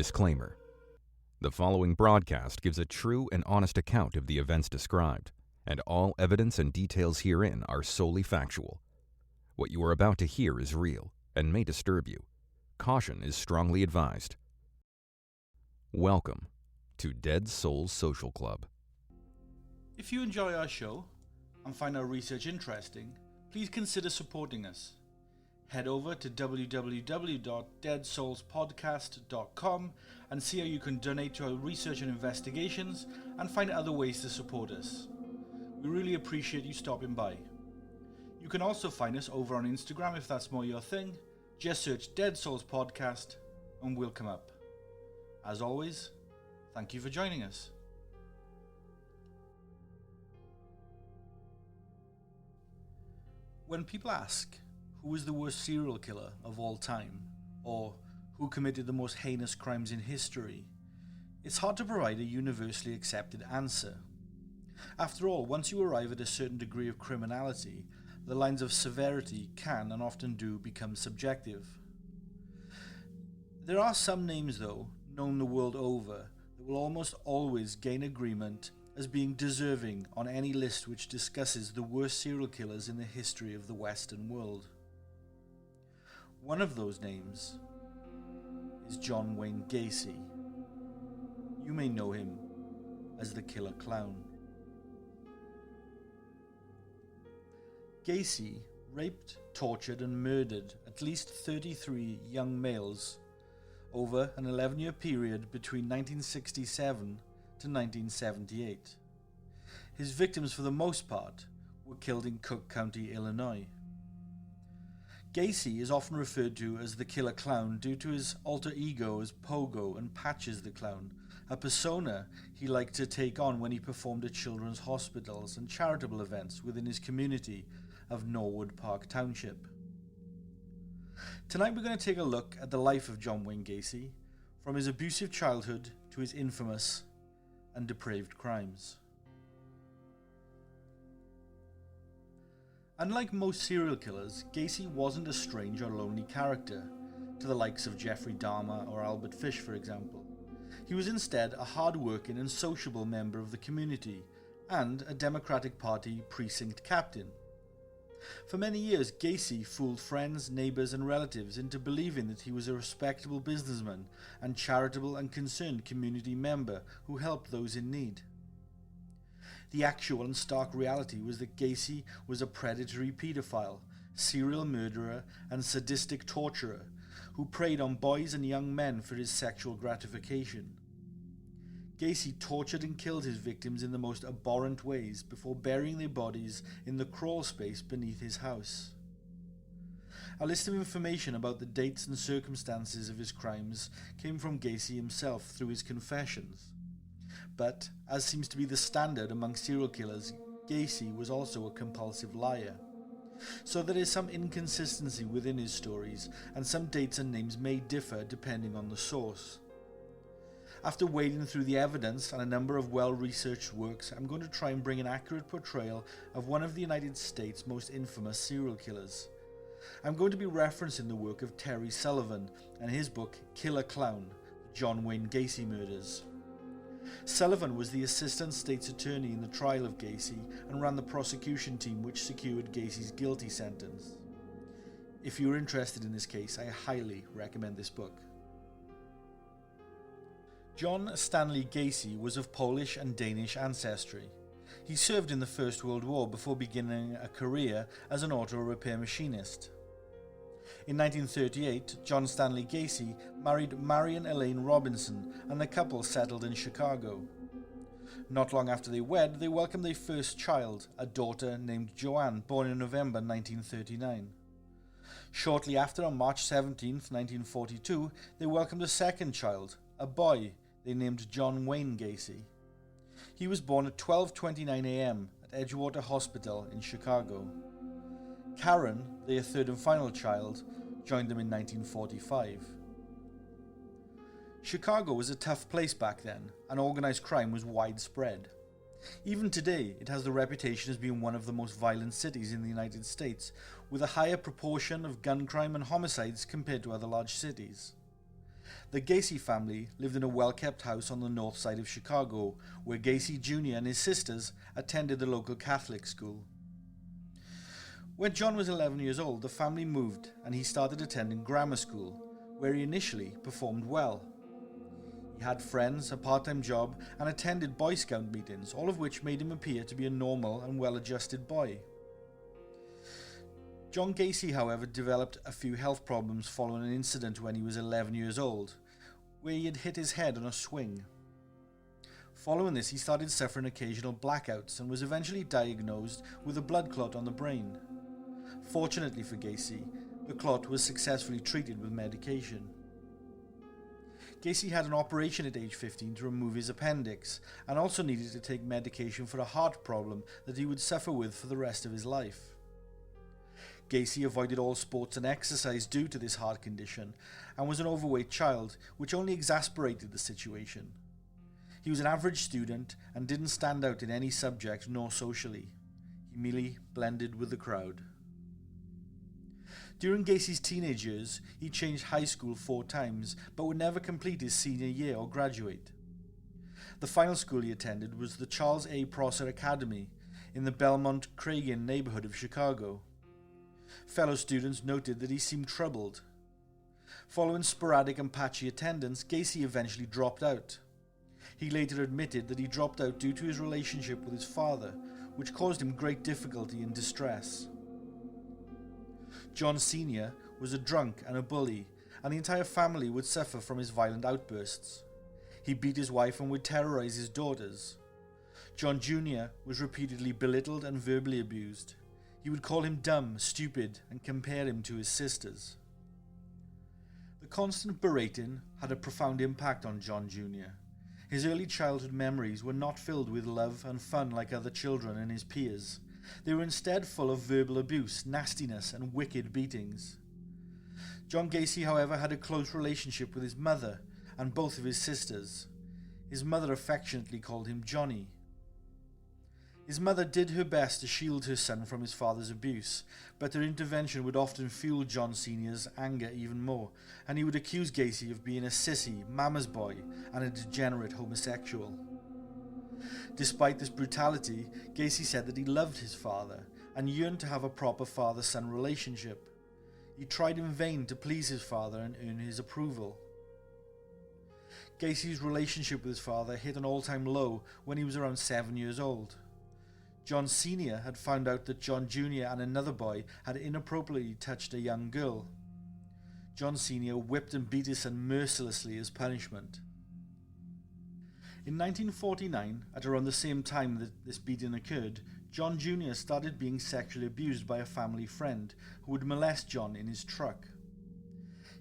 Disclaimer. The following broadcast gives a true and honest account of the events described, and all evidence and details herein are solely factual. What you are about to hear is real and may disturb you. Caution is strongly advised. Welcome to Dead Souls Social Club. If you enjoy our show and find our research interesting, please consider supporting us. Head over to www.deadsoulspodcast.com and see how you can donate to our research and investigations and find other ways to support us. We really appreciate you stopping by. You can also find us over on Instagram if that's more your thing. Just search Dead Souls Podcast and we'll come up. As always, thank you for joining us. When people ask, who is the worst serial killer of all time, or who committed the most heinous crimes in history, it's hard to provide a universally accepted answer. After all, once you arrive at a certain degree of criminality, the lines of severity can and often do become subjective. There are some names, though, known the world over, that will almost always gain agreement as being deserving on any list which discusses the worst serial killers in the history of the Western world. One of those names is John Wayne Gacy. You may know him as the Killer Clown. Gacy raped, tortured and murdered at least 33 young males over an 11-year period between 1967 to 1978. His victims, for the most part, were killed in Cook County, Illinois. Gacy is often referred to as the Killer Clown due to his alter ego as Pogo and Patches the Clown, a persona he liked to take on when he performed at children's hospitals and charitable events within his community of Norwood Park Township. Tonight we're going to take a look at the life of John Wayne Gacy, from his abusive childhood to his infamous and depraved crimes. Unlike most serial killers, Gacy wasn't a strange or lonely character, to the likes of Jeffrey Dahmer or Albert Fish, for example. He was instead a hard-working and sociable member of the community, and a Democratic Party precinct captain. For many years, Gacy fooled friends, neighbours and relatives into believing that he was a respectable businessman and charitable and concerned community member who helped those in need. The actual and stark reality was that Gacy was a predatory paedophile, serial murderer and sadistic torturer who preyed on boys and young men for his sexual gratification. Gacy tortured and killed his victims in the most abhorrent ways before burying their bodies in the crawl space beneath his house. A list of information about the dates and circumstances of his crimes came from Gacy himself through his confessions. But, as seems to be the standard among serial killers, Gacy was also a compulsive liar. So there is some inconsistency within his stories, and some dates and names may differ depending on the source. After wading through the evidence and a number of well-researched works, I'm going to try and bring an accurate portrayal of one of the United States' most infamous serial killers. I'm going to be referencing the work of Terry Sullivan and his book Killer Clown, John Wayne Gacy Murders. Sullivan was the assistant state's attorney in the trial of Gacy and ran the prosecution team which secured Gacy's guilty sentence. If you're interested in this case, I highly recommend this book. John Stanley Gacy was of Polish and Danish ancestry. He served in the First World War before beginning a career as an auto repair machinist. In 1938, John Stanley Gacy married Marion Elaine Robinson and the couple settled in Chicago. Not long after they wed, they welcomed their first child, a daughter named Joanne, born in November 1939. Shortly after, on March 17, 1942, they welcomed a second child, a boy they named John Wayne Gacy. He was born at 12:29 a.m. at Edgewater Hospital in Chicago. Karen, their third and final child, joined them in 1945. Chicago was a tough place back then, and organized crime was widespread. Even today, it has the reputation as being one of the most violent cities in the United States, with a higher proportion of gun crime and homicides compared to other large cities. The Gacy family lived in a well-kept house on the north side of Chicago, where Gacy Jr. and his sisters attended the local Catholic school. When John was 11 years old, the family moved and he started attending grammar school, where he initially performed well. He had friends, a part-time job, and attended Boy Scout meetings, all of which made him appear to be a normal and well-adjusted boy. John Gacy, however, developed a few health problems following an incident when he was 11 years old, where he had hit his head on a swing. Following this, he started suffering occasional blackouts and was eventually diagnosed with a blood clot on the brain. Fortunately for Gacy, the clot was successfully treated with medication. Gacy had an operation at age 15 to remove his appendix, and also needed to take medication for a heart problem that he would suffer with for the rest of his life. Gacy avoided all sports and exercise due to this heart condition, and was an overweight child, which only exasperated the situation. He was an average student and didn't stand out in any subject nor socially. He merely blended with the crowd. During Gacy's teenage years, he changed high school 4 times, but would never complete his senior year or graduate. The final school he attended was the Charles A. Prosser Academy in the Belmont-Cragen neighborhood of Chicago. Fellow students noted that he seemed troubled. Following sporadic and patchy attendance, Gacy eventually dropped out. He later admitted that he dropped out due to his relationship with his father, which caused him great difficulty and distress. John Sr. was a drunk and a bully, and the entire family would suffer from his violent outbursts. He beat his wife and would terrorize his daughters. John Jr. was repeatedly belittled and verbally abused. He would call him dumb, stupid, and compare him to his sisters. The constant berating had a profound impact on John Jr. His early childhood memories were not filled with love and fun like other children and his peers. They were instead full of verbal abuse, nastiness, and wicked beatings. John Gacy, however, had a close relationship with his mother and both of his sisters. His mother affectionately called him Johnny. His mother did her best to shield her son from his father's abuse, but her intervention would often fuel John Sr.'s anger even more, and he would accuse Gacy of being a sissy, mama's boy, and a degenerate homosexual. Despite this brutality, Gacy said that he loved his father and yearned to have a proper father-son relationship. He tried in vain to please his father and earn his approval. Gacy's relationship with his father hit an all-time low when he was around 7 years old. John Sr. had found out that John Jr. and another boy had inappropriately touched a young girl. John Sr. whipped and beat his son mercilessly as punishment. In 1949, at around the same time that this beating occurred, John Jr. started being sexually abused by a family friend who would molest John in his truck.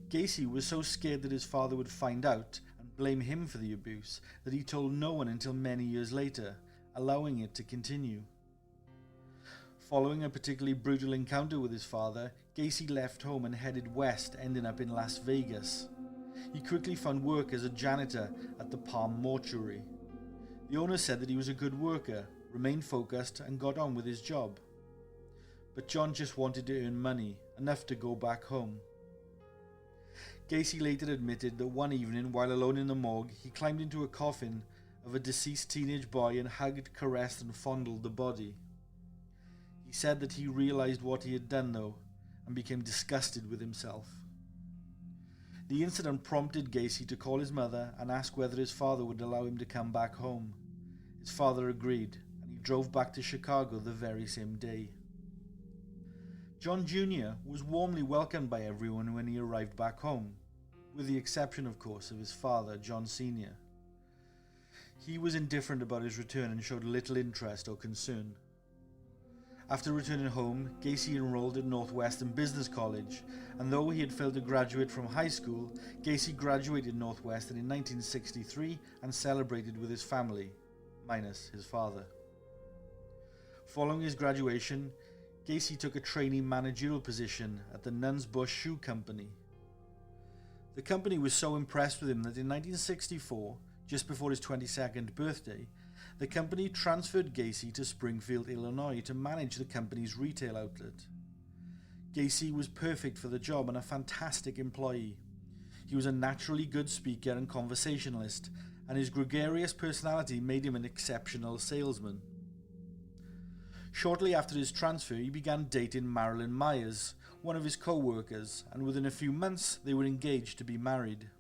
Gacy was so scared that his father would find out and blame him for the abuse that he told no one until many years later, allowing it to continue. Following a particularly brutal encounter with his father, Gacy left home and headed west, ending up in Las Vegas. He quickly found work as a janitor at the Palm Mortuary. The owner said that he was a good worker, remained focused, and got on with his job. But John just wanted to earn money, enough to go back home. Gacy later admitted that one evening, while alone in the morgue, he climbed into a coffin of a deceased teenage boy and hugged, caressed, and fondled the body. He said that he realized what he had done, though, and became disgusted with himself. The incident prompted Gacy to call his mother and ask whether his father would allow him to come back home. His father agreed, and he drove back to Chicago the very same day. John Jr. was warmly welcomed by everyone when he arrived back home, with the exception, of course, of his father, John Sr. He was indifferent about his return and showed little interest or concern. After returning home, Gacy enrolled at Northwestern Business College, and though he had failed to graduate from high school, Gacy graduated Northwestern in 1963 and celebrated with his family, minus his father. Following his graduation, Gacy took a trainee managerial position at the Nuns Bush Shoe Company. The company was so impressed with him that in 1964, just before his 22nd birthday, the company transferred Gacy to Springfield, Illinois to manage the company's retail outlet. Gacy was perfect for the job and a fantastic employee. He was a naturally good speaker and conversationalist, and his gregarious personality made him an exceptional salesman. Shortly after his transfer, he began dating Marilyn Myers, one of his co-workers, and within a few months they were engaged to be married.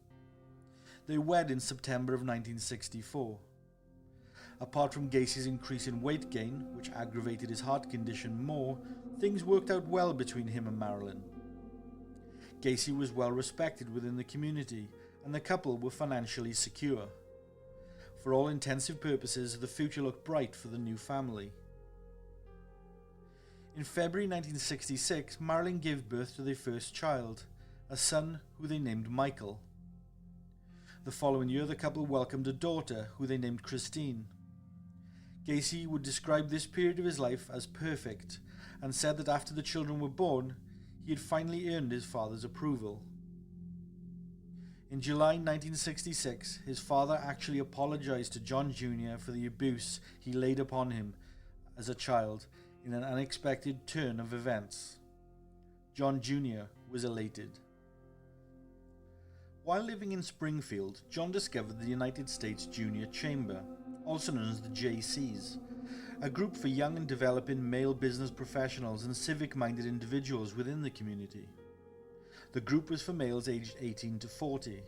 They wed in September of 1964. Apart from Gacy's increase in weight gain, which aggravated his heart condition more, things worked out well between him and Marilyn. Gacy was well respected within the community, and the couple were financially secure. For all intensive purposes, the future looked bright for the new family. In February 1966, Marilyn gave birth to their first child, a son who they named Michael. The following year, the couple welcomed a daughter who they named Christine. Gacy would describe this period of his life as perfect, and said that after the children were born, he had finally earned his father's approval. In July 1966, his father actually apologized to John Jr. for the abuse he laid upon him as a child in an unexpected turn of events. John Jr. was elated. While living in Springfield, John discovered the United States Junior Chamber, also known as the JCs, a group for young and developing male business professionals and civic-minded individuals within the community. The group was for males aged 18 to 40.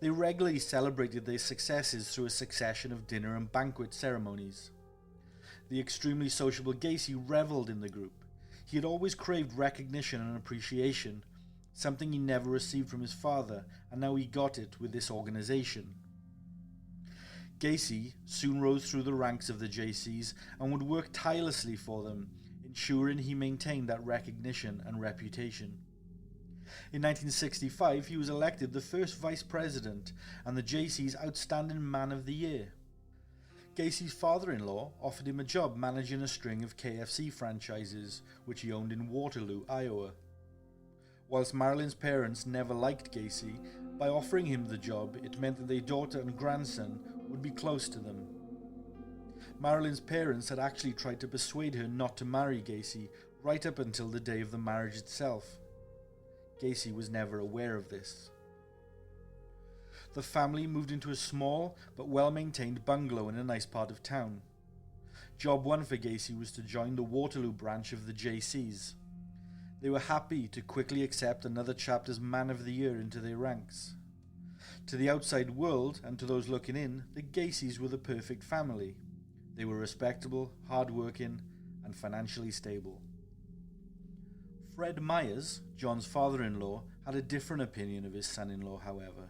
They regularly celebrated their successes through a succession of dinner and banquet ceremonies. The extremely sociable Gacy reveled in the group. He had always craved recognition and appreciation, something he never received from his father, and now he got it with this organization. Gacy soon rose through the ranks of the JCs and would work tirelessly for them, ensuring he maintained that recognition and reputation. In 1965, he was elected the first vice president and the JC's Outstanding Man of the Year. Gacy's father-in-law offered him a job managing a string of KFC franchises, which he owned in Waterloo, Iowa. Whilst Marilyn's parents never liked Gacy, by offering him the job, it meant that their daughter and grandson would be close to them. Marilyn's parents had actually tried to persuade her not to marry Gacy right up until the day of the marriage itself. Gacy was never aware of this. The family moved into a small but well-maintained bungalow in a nice part of town. Job one for Gacy was to join the Waterloo branch of the JCs. They were happy to quickly accept another chapter's Man of the Year into their ranks. To the outside world and to those looking in, the Gacys were the perfect family. They were respectable, hard-working, and financially stable. Fred Myers, John's father-in-law, had a different opinion of his son-in-law, however.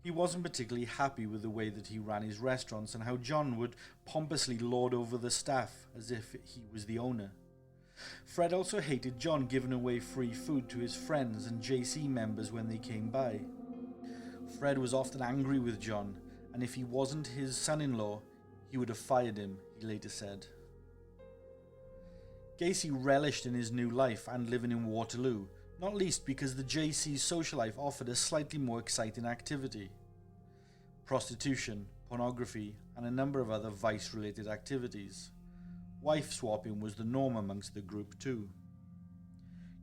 He wasn't particularly happy with the way that he ran his restaurants and how John would pompously lord over the staff as if he was the owner. Fred also hated John giving away free food to his friends and JC members when they came by. Fred was often angry with John, and if he wasn't his son-in-law, he would have fired him, he later said. Gacy relished in his new life and living in Waterloo, not least because the JC's social life offered a slightly more exciting activity. Prostitution, pornography, and a number of other vice-related activities. Wife swapping was the norm amongst the group too.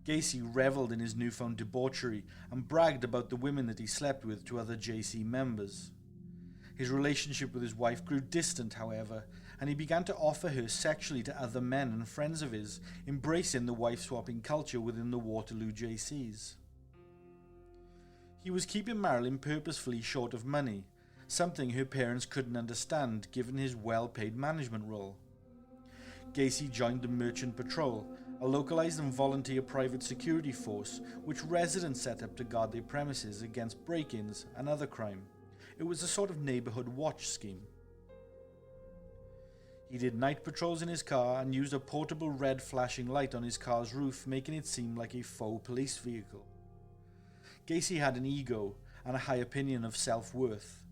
Gacy reveled in his newfound debauchery and bragged about the women that he slept with to other JC members. His relationship with his wife grew distant, however, and he began to offer her sexually to other men and friends of his, embracing the wife-swapping culture within the Waterloo JCs. He was keeping Marilyn purposefully short of money, something her parents couldn't understand given his well-paid management role. Gacy joined the Merchant Patrol, a localized and volunteer private security force which residents set up to guard their premises against break-ins and other crime. It was a sort of neighborhood watch scheme. He did night patrols in his car and used a portable red flashing light on his car's roof, making it seem like a faux police vehicle. Gacy had an ego and a high opinion of self-worth.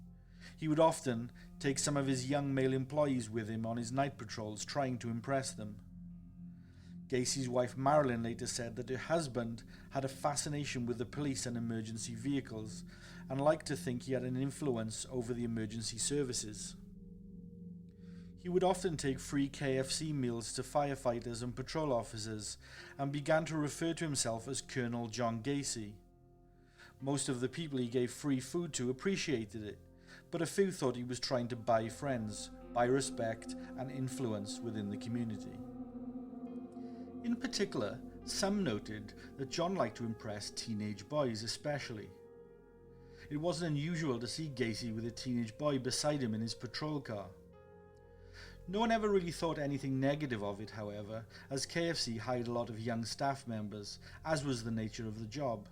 He would often take some of his young male employees with him on his night patrols, trying to impress them. Gacy's wife Marilyn later said that her husband had a fascination with the police and emergency vehicles, and liked to think he had an influence over the emergency services. He would often take free KFC meals to firefighters and patrol officers, and began to refer to himself as Colonel John Gacy. Most of the people he gave free food to appreciated it, but a few thought he was trying to buy friends, buy respect and influence within the community. In particular, some noted that John liked to impress teenage boys especially. It wasn't unusual to see Gacy with a teenage boy beside him in his patrol car. No one ever really thought anything negative of it, however, as KFC hired a lot of young staff members, as was the nature of the job.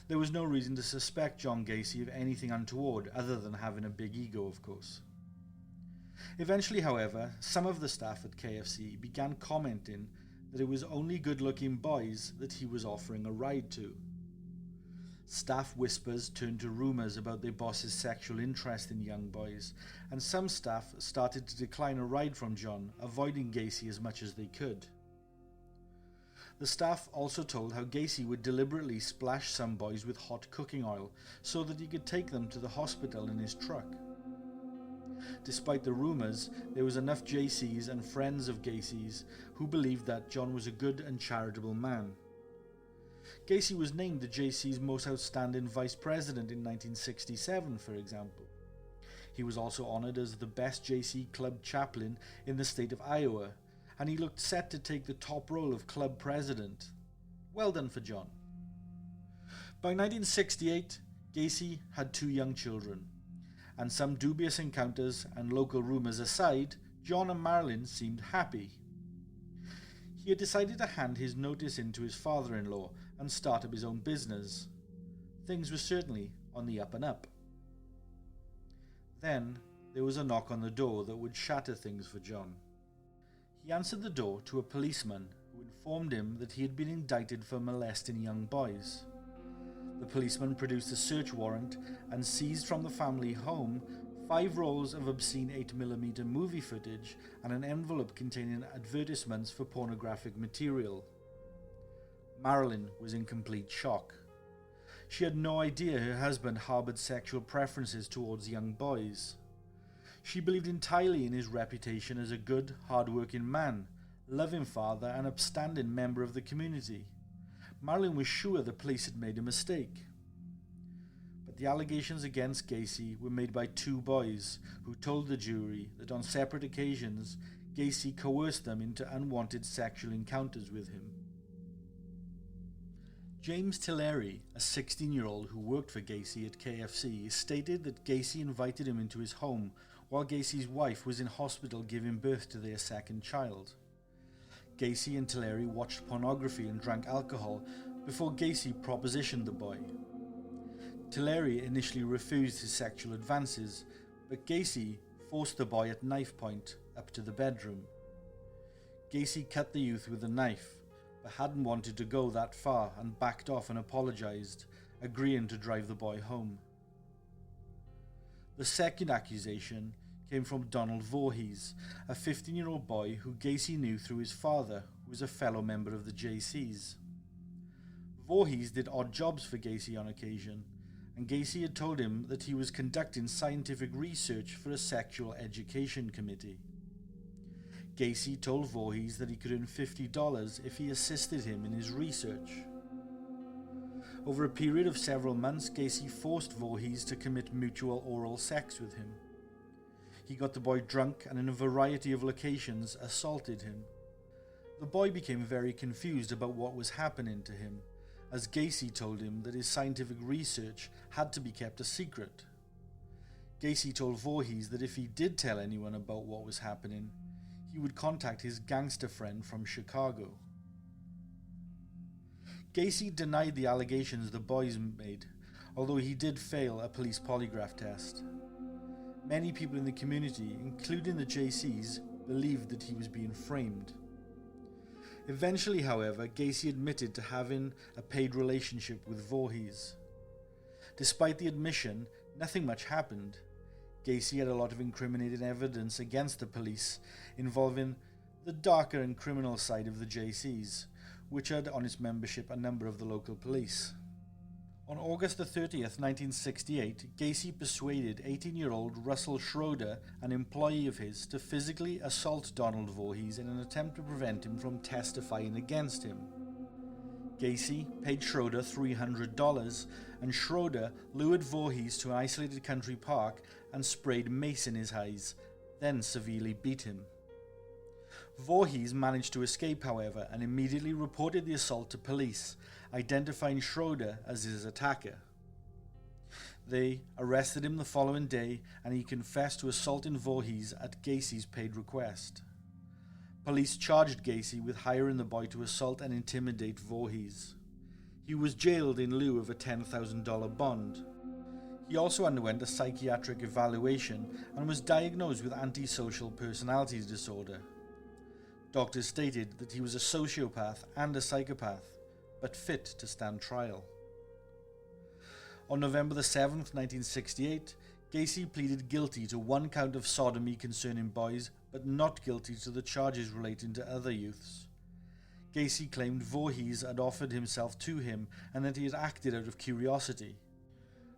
There was no reason to suspect John Gacy of anything untoward other than having a big ego, of course. Eventually, however, some of the staff at KFC began commenting that it was only good-looking boys that he was offering a ride to. Staff whispers turned to rumours about their boss's sexual interest in young boys, and some staff started to decline a ride from John, avoiding Gacy as much as they could. The staff also told how Gacy would deliberately splash some boys with hot cooking oil so that he could take them to the hospital in his truck. Despite the rumours, there was enough JCs and friends of Gacy's who believed that John was a good and charitable man. Gacy was named the JC's most outstanding vice president in 1967, for example. He was also honoured as the best JC club chaplain in the state of Iowa, and he looked set to take the top role of club president. Well done for John. By 1968, Gacy had 2 young children, and some dubious encounters and local rumours aside, John and Marilyn seemed happy. He had decided to hand his notice in to his father-in-law and start up his own business. Things were certainly on the up and up. Then there was a knock on the door that would shatter things for John. He answered the door to a policeman who informed him that he had been indicted for molesting young boys. The policeman produced a search warrant and seized from the family home 5 rolls of obscene 8mm movie footage and an envelope containing advertisements for pornographic material. Marilyn was in complete shock. She had no idea her husband harboured sexual preferences towards young boys. She believed entirely in his reputation as a good, hard-working man, loving father and upstanding member of the community. Marilyn was sure the police had made a mistake. But the allegations against Gacy were made by 2 boys who told the jury that on separate occasions Gacy coerced them into unwanted sexual encounters with him. James Tillery, a 16-year-old who worked for Gacy at KFC, stated that Gacy invited him into his home while Gacy's wife was in hospital giving birth to their second child. Gacy and Tillery watched pornography and drank alcohol before Gacy propositioned the boy. Tillery initially refused his sexual advances, but Gacy forced the boy at knife point up to the bedroom. Gacy cut the youth with a knife, but hadn't wanted to go that far and backed off and apologized, agreeing to drive the boy home. The second accusation came from Donald Voorhees, a 15-year-old boy who Gacy knew through his father, who was a fellow member of the JCs. Voorhees did odd jobs for Gacy on occasion, and Gacy had told him that he was conducting scientific research for a sexual education committee. Gacy told Voorhees that he could earn $50 if he assisted him in his research. Over a period of several months, Gacy forced Voorhees to commit mutual oral sex with him. He got the boy drunk and in a variety of locations assaulted him. The boy became very confused about what was happening to him, as Gacy told him that his scientific research had to be kept a secret. Gacy told Voorhees that if he did tell anyone about what was happening, he would contact his gangster friend from Chicago. Gacy denied the allegations the boys made, although he did fail a police polygraph test. Many people in the community, including the JCs, believed that he was being framed. Eventually, however, Gacy admitted to having a paid relationship with Voorhees. Despite the admission, nothing much happened. Gacy had a lot of incriminating evidence against the police involving the darker and criminal side of the JCs, which had on its membership a number of the local police. On August the 30th, 1968, Gacy persuaded 18-year-old Russell Schroeder, an employee of his, to physically assault Donald Voorhees in an attempt to prevent him from testifying against him. Gacy paid Schroeder $300, and Schroeder lured Voorhees to an isolated country park and sprayed mace in his eyes, then severely beat him. Voorhees managed to escape, however, and immediately reported the assault to police, identifying Schroeder as his attacker. They arrested him the following day, and he confessed to assaulting Voorhees at Gacy's paid request. Police charged Gacy with hiring the boy to assault and intimidate Voorhees. He was jailed in lieu of a $10,000 bond. He also underwent a psychiatric evaluation and was diagnosed with antisocial personality disorder. Doctors stated that he was a sociopath and a psychopath, but fit to stand trial. On November the 7th, 1968, Gacy pleaded guilty to one count of sodomy concerning boys, but not guilty to the charges relating to other youths. Gacy claimed Voorhees had offered himself to him and that he had acted out of curiosity.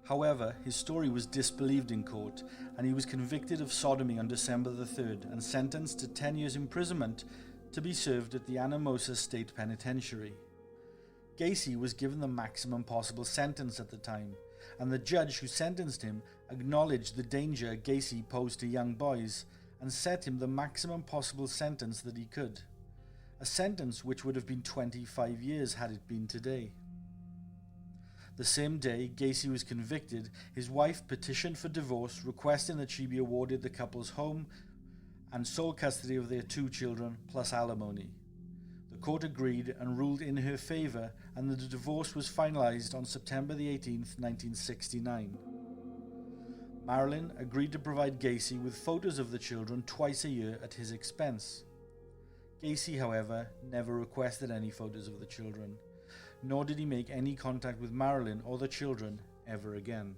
However, his story was disbelieved in court, and he was convicted of sodomy on December the 3rd and sentenced to 10 years imprisonment to be served at the Anamosa State Penitentiary. Gacy was given the maximum possible sentence at the time, and the judge who sentenced him acknowledged the danger Gacy posed to young boys and set him the maximum possible sentence that he could. A sentence which would have been 25 years had it been today. The same day Gacy was convicted, his wife petitioned for divorce, requesting that she be awarded the couple's home and sole custody of their 2 children plus alimony. The court agreed and ruled in her favour, and the divorce was finalised on September the 18th, 1969. Marilyn agreed to provide Gacy with photos of the children twice a year at his expense. Gacy, however, never requested any photos of the children, nor did he make any contact with Marilyn or the children ever again.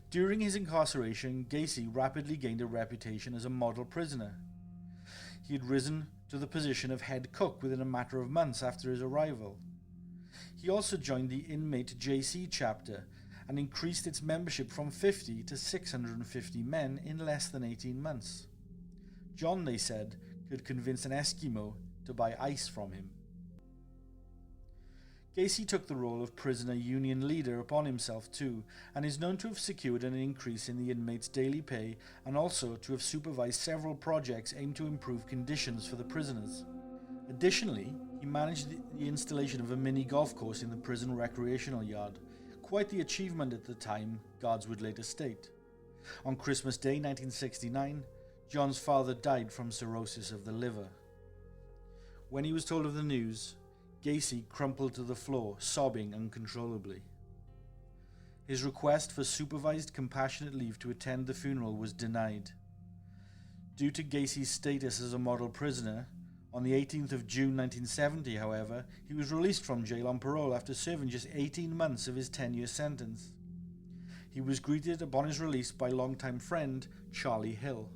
During his incarceration, Gacy rapidly gained a reputation as a model prisoner. He had risen to the position of head cook within a matter of months after his arrival. He also joined the inmate JC chapter and increased its membership from 50 to 650 men in less than 18 months. John, they said, could convince an Eskimo to buy ice from him. Gacy took the role of prisoner union leader upon himself too, and is known to have secured an increase in the inmates' daily pay and also to have supervised several projects aimed to improve conditions for the prisoners. Additionally, he managed the installation of a mini golf course in the prison recreational yard, quite the achievement at the time, guards would later state. On Christmas Day 1969, John's father died from cirrhosis of the liver. When he was told of the news, Gacy crumpled to the floor, sobbing uncontrollably. His request for supervised compassionate leave to attend the funeral was denied. Due to Gacy's status as a model prisoner, on the 18th of June 1970, however, he was released from jail on parole after serving just 18 months of his 10-year sentence. He was greeted upon his release by longtime friend Charlie Hill.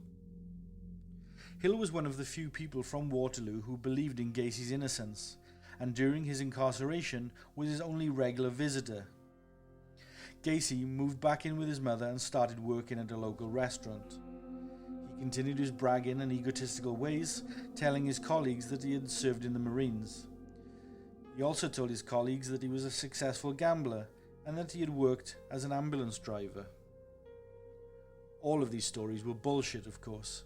Hill was one of the few people from Waterloo who believed in Gacy's innocence, and during his incarceration was his only regular visitor. Gacy moved back in with his mother and started working at a local restaurant. He continued his bragging and egotistical ways, telling his colleagues that he had served in the Marines. He also told his colleagues that he was a successful gambler and that he had worked as an ambulance driver. All of these stories were bullshit, of course.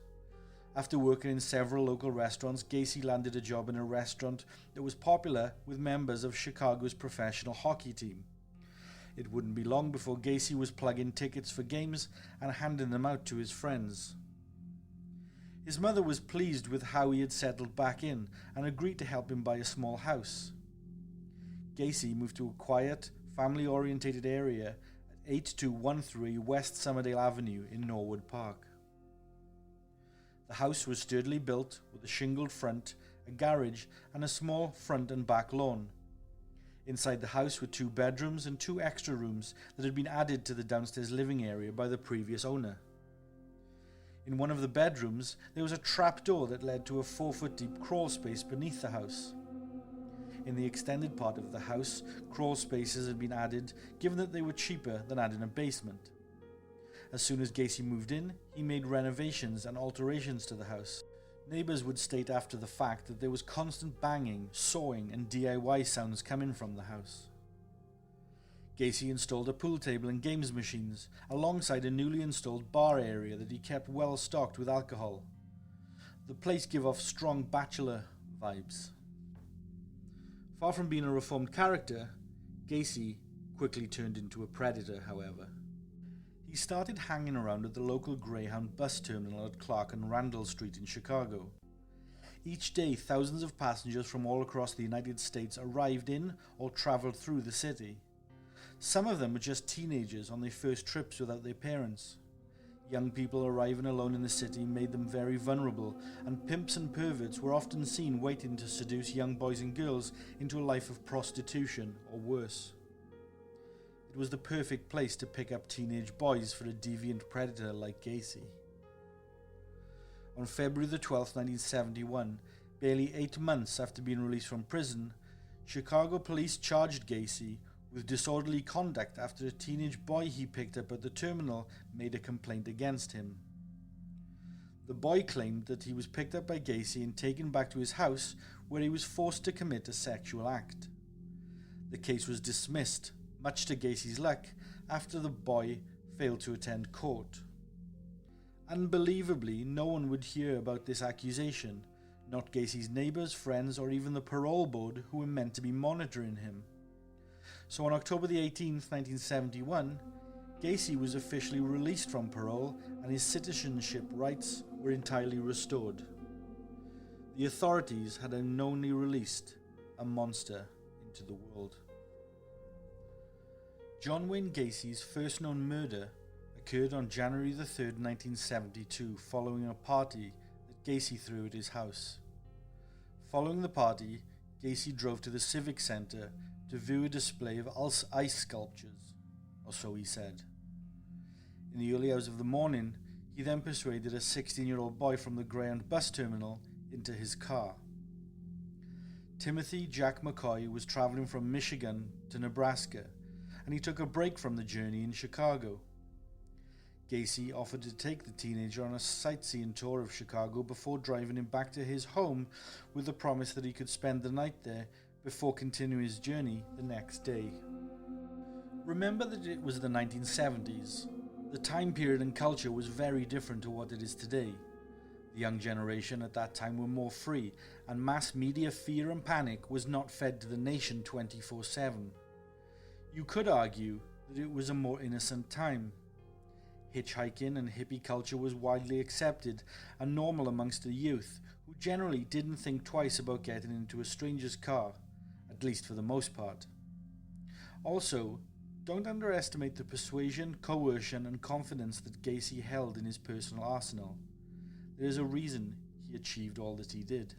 After working in several local restaurants, Gacy landed a job in a restaurant that was popular with members of Chicago's professional hockey team. It wouldn't be long before Gacy was plugging tickets for games and handing them out to his friends. His mother was pleased with how he had settled back in and agreed to help him buy a small house. Gacy moved to a quiet, family-orientated area at 8213 West Summerdale Avenue in Norwood Park. The house was sturdily built with a shingled front, a garage, and a small front and back lawn. Inside the house were 2 bedrooms and 2 extra rooms that had been added to the downstairs living area by the previous owner. In one of the bedrooms, there was a trapdoor that led to a 4-foot deep crawl space beneath the house. In the extended part of the house, crawl spaces had been added, given that they were cheaper than adding a basement. As soon as Gacy moved in, he made renovations and alterations to the house. Neighbours would state after the fact that there was constant banging, sawing and DIY sounds coming from the house. Gacy installed a pool table and games machines, alongside a newly installed bar area that he kept well stocked with alcohol. The place gave off strong bachelor vibes. Far from being a reformed character, Gacy quickly turned into a predator, however. He started hanging around at the local Greyhound bus terminal at Clark and Randall Street in Chicago. Each day, thousands of passengers from all across the United States arrived in or traveled through the city. Some of them were just teenagers on their first trips without their parents. Young people arriving alone in the city made them very vulnerable, and pimps and perverts were often seen waiting to seduce young boys and girls into a life of prostitution or worse. It was the perfect place to pick up teenage boys for a deviant predator like Gacy. On February the 12th, 1971, barely 8 months after being released from prison, Chicago police charged Gacy with disorderly conduct after a teenage boy he picked up at the terminal made a complaint against him. The boy claimed that he was picked up by Gacy and taken back to his house, where he was forced to commit a sexual act. The case was dismissed, much to Gacy's luck, after the boy failed to attend court. Unbelievably, no one would hear about this accusation, not Gacy's neighbours, friends, or even the parole board who were meant to be monitoring him. So on October the 18th, 1971, Gacy was officially released from parole and his citizenship rights were entirely restored. The authorities had unknowingly released a monster into the world. John Wayne Gacy's first known murder occurred on January the 3rd, 1972, following a party that Gacy threw at his house. Following the party, Gacy drove to the Civic Center to view a display of ice sculptures, or so he said. In the early hours of the morning, he then persuaded a 16-year-old boy from the Greyhound bus terminal into his car. Timothy Jack McCoy was traveling from Michigan to Nebraska, and he took a break from the journey in Chicago. Gacy offered to take the teenager on a sightseeing tour of Chicago before driving him back to his home, with the promise that he could spend the night there before continuing his journey the next day. Remember that it was the 1970s. The time period and culture was very different to what it is today. The young generation at that time were more free, and mass media fear and panic was not fed to the nation 24/7. You could argue that it was a more innocent time. Hitchhiking and hippie culture was widely accepted and normal amongst the youth, who generally didn't think twice about getting into a stranger's car, at least for the most part. Also, don't underestimate the persuasion, coercion, and confidence that Gacy held in his personal arsenal. There is a reason he achieved all that he did.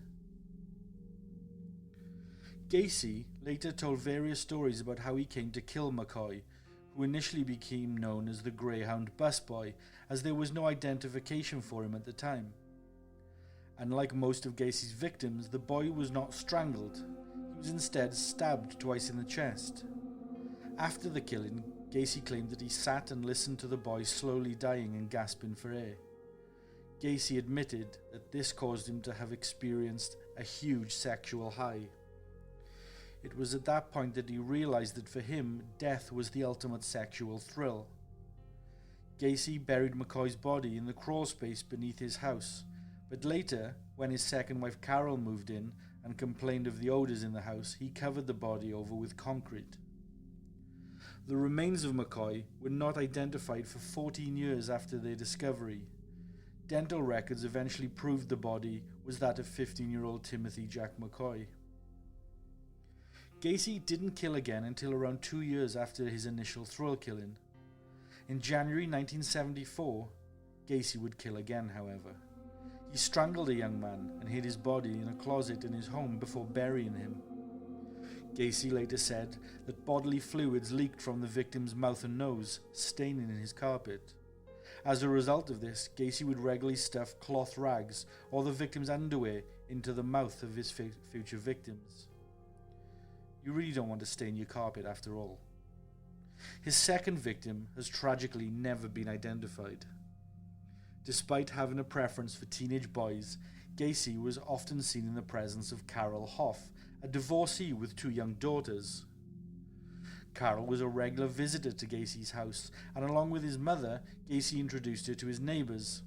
Gacy later told various stories about how he came to kill McCoy, who initially became known as the Greyhound busboy, as there was no identification for him at the time. Unlike most of Gacy's victims, the boy was not strangled. He was instead stabbed twice in the chest. After the killing, Gacy claimed that he sat and listened to the boy slowly dying and gasping for air. Gacy admitted that this caused him to have experienced a huge sexual high. It was at that point that he realized that for him, death was the ultimate sexual thrill. Gacy buried McCoy's body in the crawl space beneath his house, but later, when his second wife Carol moved in and complained of the odors in the house, he covered the body over with concrete. The remains of McCoy were not identified for 14 years after their discovery. Dental records eventually proved the body was that of 15-year-old Timothy Jack McCoy. Gacy didn't kill again until around 2 years after his initial thrill killing. In January 1974, Gacy would kill again, however. He strangled a young man and hid his body in a closet in his home before burying him. Gacy later said that bodily fluids leaked from the victim's mouth and nose, staining his carpet. As a result of this, Gacy would regularly stuff cloth rags or the victim's underwear into the mouth of his future victims. You really don't want to stain your carpet after all. His second victim has tragically never been identified. Despite having a preference for teenage boys, Gacy was often seen in the presence of Carol Hoff, a divorcee with 2 young daughters. Carol was a regular visitor to Gacy's house, and along with his mother, Gacy introduced her to his neighbors.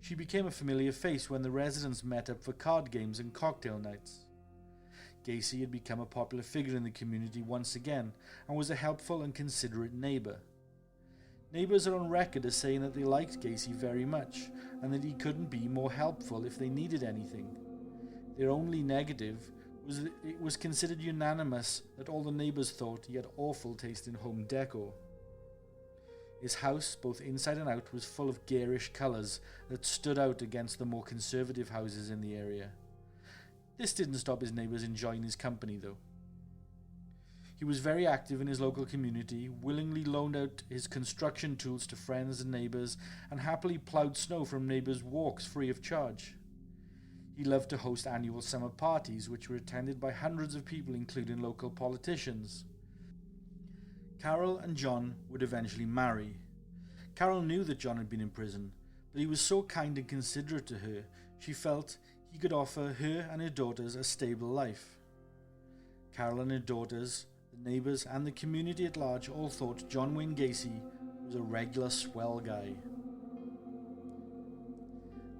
She became a familiar face when the residents met up for card games and cocktail nights. Gacy had become a popular figure in the community once again, and was a helpful and considerate neighbor. Neighbors are on record as saying that they liked Gacy very much, and that he couldn't be more helpful if they needed anything. Their only negative was that it was considered unanimous that all the neighbors thought he had awful taste in home decor. His house, both inside and out, was full of garish colours that stood out against the more conservative houses in the area. This didn't stop his neighbours enjoying his company, though. He was very active in his local community, willingly loaned out his construction tools to friends and neighbours, and happily ploughed snow from neighbours' walks free of charge. He loved to host annual summer parties, which were attended by hundreds of people, including local politicians. Carol and John would eventually marry. Carol knew that John had been in prison, but he was so kind and considerate to her, she felt he could offer her and her daughters a stable life. Carol and her daughters, the neighbours and the community at large all thought John Wayne Gacy was a regular swell guy.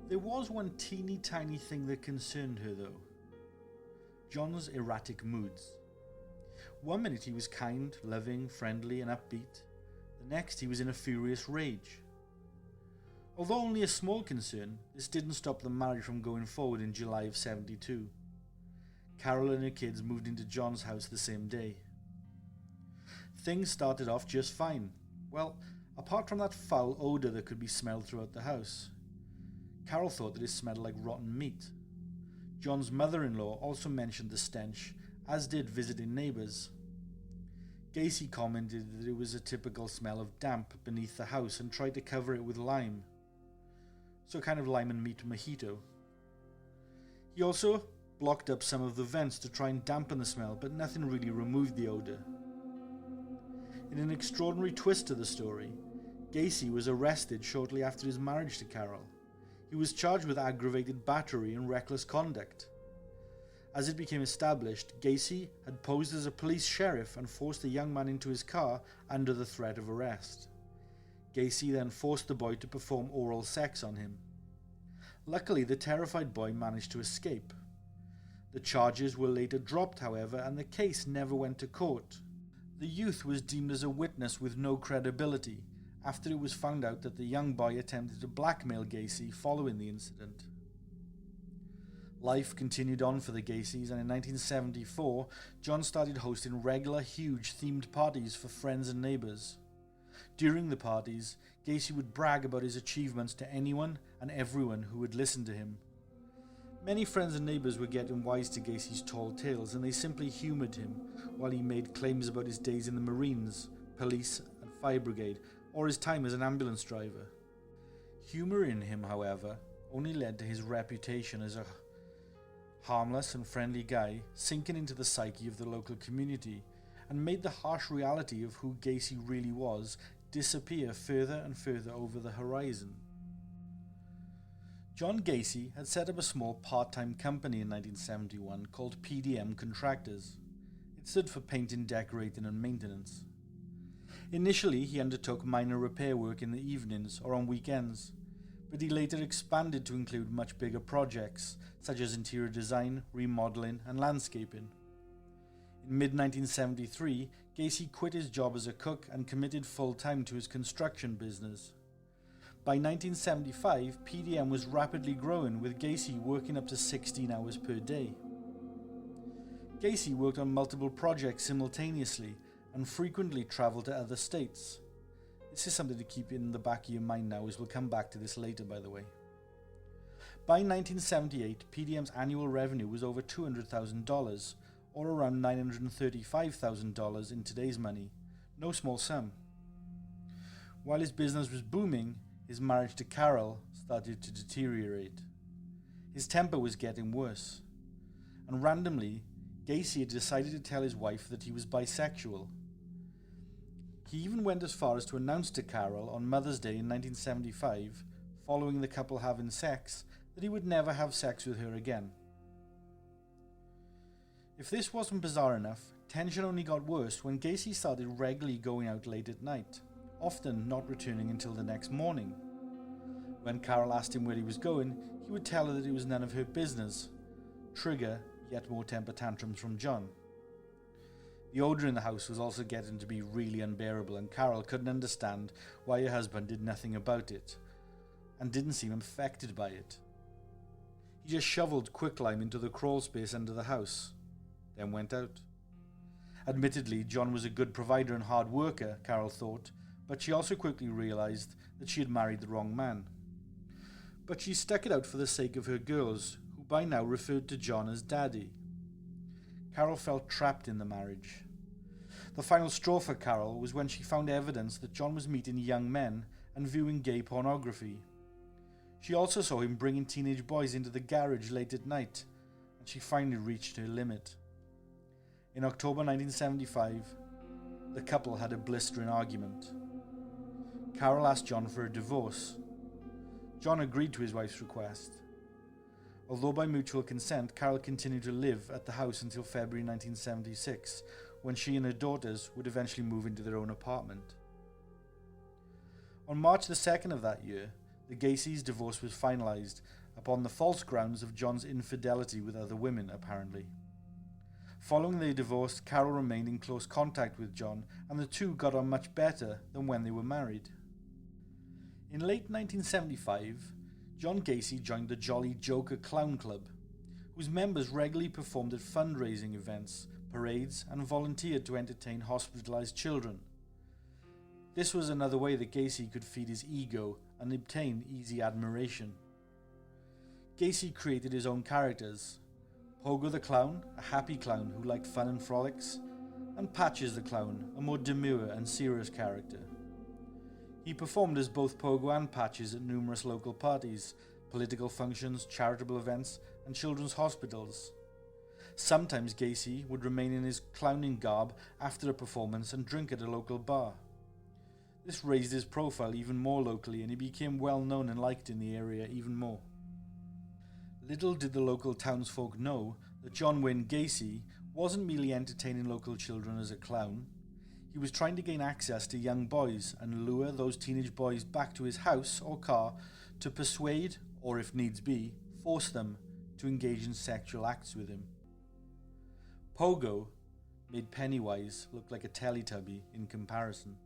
There was one teeny tiny thing that concerned her though. John's erratic moods. One minute he was kind, loving, friendly and upbeat. The next he was in a furious rage. Although only a small concern, this didn't stop the marriage from going forward in July of 72. Carol and her kids moved into John's house the same day. Things started off just fine. Well, apart from that foul odour that could be smelled throughout the house. Carol thought that it smelled like rotten meat. John's mother-in-law also mentioned the stench, as did visiting neighbours. Gacy commented that it was a typical smell of damp beneath the house and tried to cover it with lime. So kind of lime and meat mojito. He also blocked up some of the vents to try and dampen the smell, but nothing really removed the odour. In an extraordinary twist to the story, Gacy was arrested shortly after his marriage to Carol. He was charged with aggravated battery and reckless conduct. As it became established, Gacy had posed as a police sheriff and forced the young man into his car under the threat of arrest. Gacy then forced the boy to perform oral sex on him. Luckily, the terrified boy managed to escape. The charges were later dropped, however, and the case never went to court. The youth was deemed as a witness with no credibility, after it was found out that the young boy attempted to blackmail Gacy following the incident. Life continued on for the Gacys, and in 1974, John started hosting regular, huge themed parties for friends and neighbours. During the parties, Gacy would brag about his achievements to anyone and everyone who would listen to him. Many friends and neighbours were getting wise to Gacy's tall tales, and they simply humoured him while he made claims about his days in the Marines, police and fire brigade, or his time as an ambulance driver. Humour in him, however, only led to his reputation as a harmless and friendly guy sinking into the psyche of the local community, and made the harsh reality of who Gacy really was disappear further and further over the horizon. John Gacy had set up a small part-time company in 1971 called PDM Contractors. It stood for Painting, Decorating and Maintenance. Initially, he undertook minor repair work in the evenings or on weekends, but he later expanded to include much bigger projects, such as interior design, remodeling, and landscaping. In mid-1973, Gacy quit his job as a cook and committed full-time to his construction business. By 1975, PDM was rapidly growing, with Gacy working up to 16 hours per day. Gacy worked on multiple projects simultaneously, and frequently travelled to other states. This is something to keep in the back of your mind now, as we'll come back to this later, by the way. By 1978, PDM's annual revenue was over $200,000, or around $935,000 in today's money. No small sum. While his business was booming, his marriage to Carol started to deteriorate. His temper was getting worse, and randomly, Gacy had decided to tell his wife that he was bisexual. He even went as far as to announce to Carol on Mother's Day in 1975, following the couple having sex, that he would never have sex with her again. If this wasn't bizarre enough, tension only got worse when Gacy started regularly going out late at night, often not returning until the next morning. When Carol asked him where he was going, he would tell her that it was none of her business, trigger yet more temper tantrums from John. The odour in the house was also getting to be really unbearable, and Carol couldn't understand why her husband did nothing about it, and didn't seem affected by it. He just shoveled quicklime into the crawl space under the house, then went out. Admittedly, John was a good provider and hard worker, Carol thought, but she also quickly realised that she had married the wrong man. But she stuck it out for the sake of her girls, who by now referred to John as Daddy. Carol felt trapped in the marriage. The final straw for Carol was when she found evidence that John was meeting young men and viewing gay pornography. She also saw him bringing teenage boys into the garage late at night, and she finally reached her limit. In October 1975, the couple had a blistering argument. Carol asked John for a divorce. John agreed to his wife's request. Although by mutual consent, Carol continued to live at the house until February 1976, when she and her daughters would eventually move into their own apartment. On March the 2nd of that year, the Gacy's divorce was finalised upon the false grounds of John's infidelity with other women, apparently. Following their divorce, Carol remained in close contact with John, and the two got on much better than when they were married. In late 1975, John Gacy joined the Jolly Joker Clown Club, whose members regularly performed at fundraising events, parades, and volunteered to entertain hospitalized children. This was another way that Gacy could feed his ego and obtain easy admiration. Gacy created his own characters: Pogo the Clown, a happy clown who liked fun and frolics, and Patches the Clown, a more demure and serious character. He performed as both Pogo and Patches at numerous local parties, political functions, charitable events, and children's hospitals. Sometimes Gacy would remain in his clowning garb after a performance and drink at a local bar. This raised his profile even more locally, and he became well known and liked in the area even more. Little did the local townsfolk know that John Wayne Gacy wasn't merely entertaining local children as a clown. He was trying to gain access to young boys and lure those teenage boys back to his house or car to persuade, or if needs be, force them to engage in sexual acts with him. Pogo made Pennywise look like a Teletubby in comparison.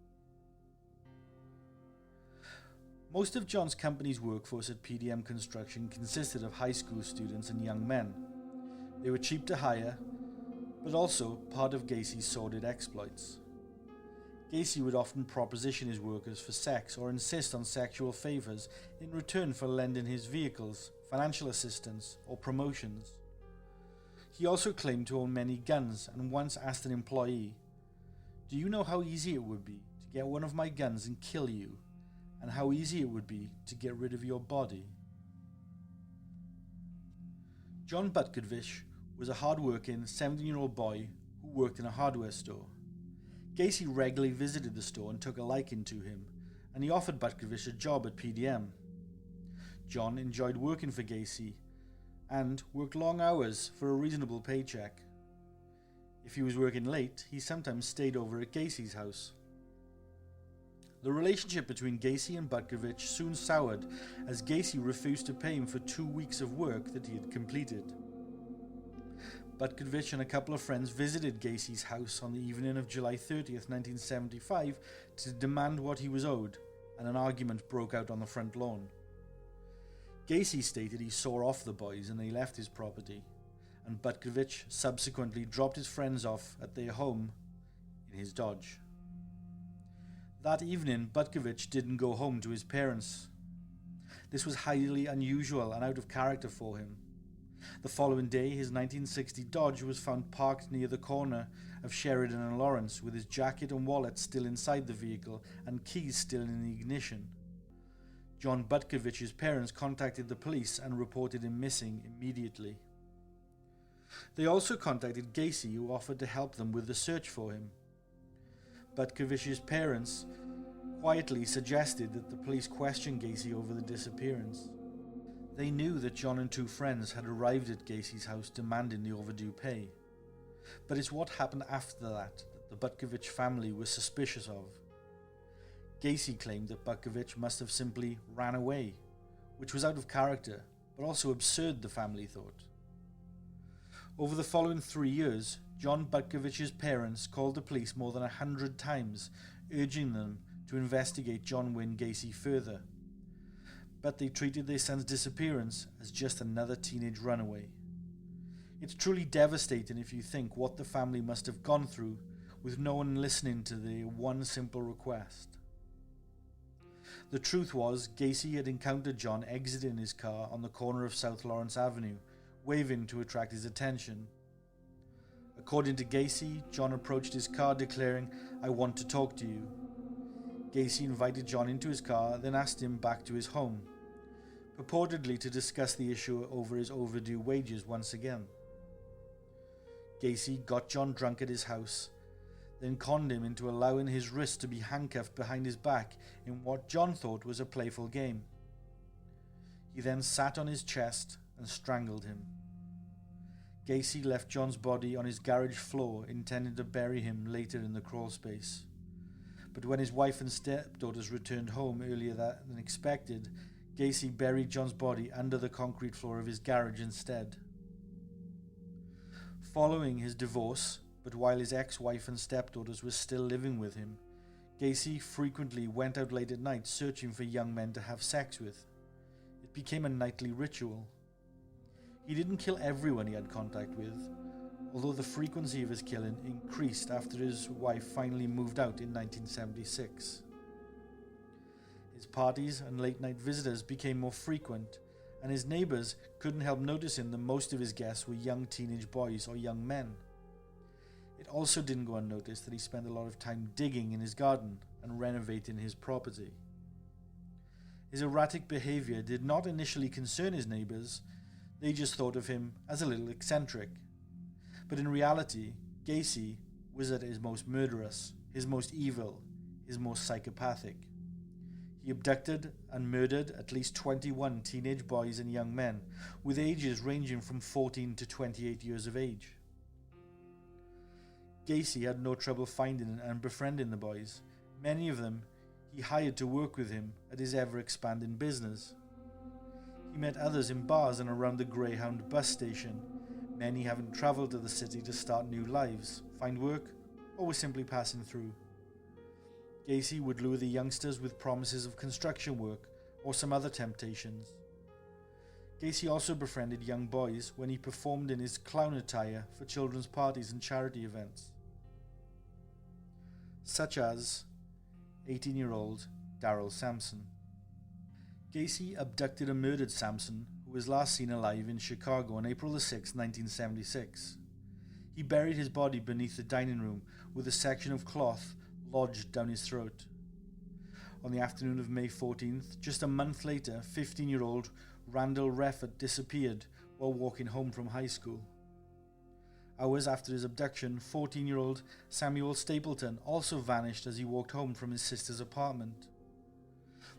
Most of John's company's workforce at PDM Construction consisted of high school students and young men. They were cheap to hire, but also part of Gacy's sordid exploits. Gacy would often proposition his workers for sex or insist on sexual favors in return for lending his vehicles, financial assistance, or promotions. He also claimed to own many guns and once asked an employee, "Do you know how easy it would be to get one of my guns and kill you, and how easy it would be to get rid of your body?" John Butkovich was a hard-working 17-year-old boy who worked in a hardware store. Gacy regularly visited the store and took a liking to him, and he offered Butkovich a job at PDM. John enjoyed working for Gacy and worked long hours for a reasonable paycheck. If he was working late, he sometimes stayed over at Gacy's house. The relationship between Gacy and Butkovich soon soured as Gacy refused to pay him for 2 weeks of work that he had completed. Butkovich and a couple of friends visited Gacy's house on the evening of July 30th, 1975 to demand what he was owed, and an argument broke out on the front lawn. Gacy stated he saw off the boys and they left his property, and Butkovich subsequently dropped his friends off at their home in his Dodge. That evening, Butkovich didn't go home to his parents. This was highly unusual and out of character for him. The following day, his 1960 Dodge was found parked near the corner of Sheridan and Lawrence with his jacket and wallet still inside the vehicle and keys still in the ignition. John Butkovich's parents contacted the police and reported him missing immediately. They also contacted Gacy, who offered to help them with the search for him. Butkovich's parents quietly suggested that the police question Gacy over the disappearance. They knew that John and two friends had arrived at Gacy's house demanding the overdue pay. But it's what happened after that the Butkovich family was suspicious of. Gacy claimed that Butkovich must have simply ran away, which was out of character, but also absurd, the family thought. Over the following 3 years, John Butkovich's parents called the police more than 100 times, urging them to investigate John Wayne Gacy further. But they treated their son's disappearance as just another teenage runaway. It's truly devastating if you think what the family must have gone through with no one listening to their one simple request. The truth was, Gacy had encountered John exiting his car on the corner of South Lawrence Avenue, waving to attract his attention. According to Gacy, John approached his car declaring, "I want to talk to you." Gacy invited John into his car, then asked him back to his home, purportedly to discuss the issue over his overdue wages once again. Gacy got John drunk at his house, then conned him into allowing his wrist to be handcuffed behind his back in what John thought was a playful game. He then sat on his chest and strangled him. Gacy left John's body on his garage floor, intending to bury him later in the crawl space. But when his wife and stepdaughters returned home earlier than expected, Gacy buried John's body under the concrete floor of his garage instead. Following his divorce, but while his ex-wife and stepdaughters were still living with him, Gacy frequently went out late at night searching for young men to have sex with. It became a nightly ritual. He didn't kill everyone he had contact with, although the frequency of his killing increased after his wife finally moved out in 1976. His parties and late-night visitors became more frequent, and his neighbors couldn't help noticing that most of his guests were young teenage boys or young men. It also didn't go unnoticed that he spent a lot of time digging in his garden and renovating his property. His erratic behavior did not initially concern his neighbors. They just thought of him as a little eccentric. But in reality, Gacy was at his most murderous, his most evil, his most psychopathic. He abducted and murdered at least 21 teenage boys and young men, with ages ranging from 14 to 28 years of age. Gacy had no trouble finding and befriending the boys. Many of them he hired to work with him at his ever-expanding business. He met others in bars and around the Greyhound bus station, many having travelled to the city to start new lives, find work, or were simply passing through. Gacy would lure the youngsters with promises of construction work or some other temptations. Gacy also befriended young boys when he performed in his clown attire for children's parties and charity events, such as 18-year-old Daryl Sampson. Gacy abducted and murdered Sampson, who was last seen alive in Chicago on April 6, 1976. He buried his body beneath the dining room with a section of cloth lodged down his throat. On the afternoon of May 14th, just a month later, 15-year-old Randall Reffert disappeared while walking home from high school. Hours after his abduction, 14-year-old Samuel Stapleton also vanished as he walked home from his sister's apartment.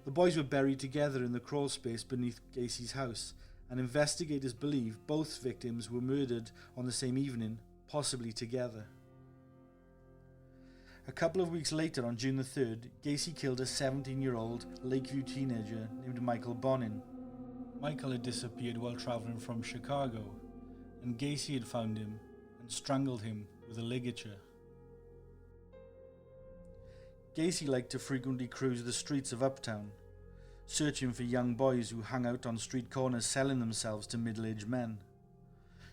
The boys were buried together in the crawl space beneath Gacy's house, and investigators believe both victims were murdered on the same evening, possibly together. A couple of weeks later, on June the 3rd, Gacy killed a 17-year-old Lakeview teenager named Michael Bonin. Michael had disappeared while traveling from Chicago, and Gacy had found him and strangled him with a ligature. Gacy liked to frequently cruise the streets of Uptown, searching for young boys who hung out on street corners selling themselves to middle-aged men.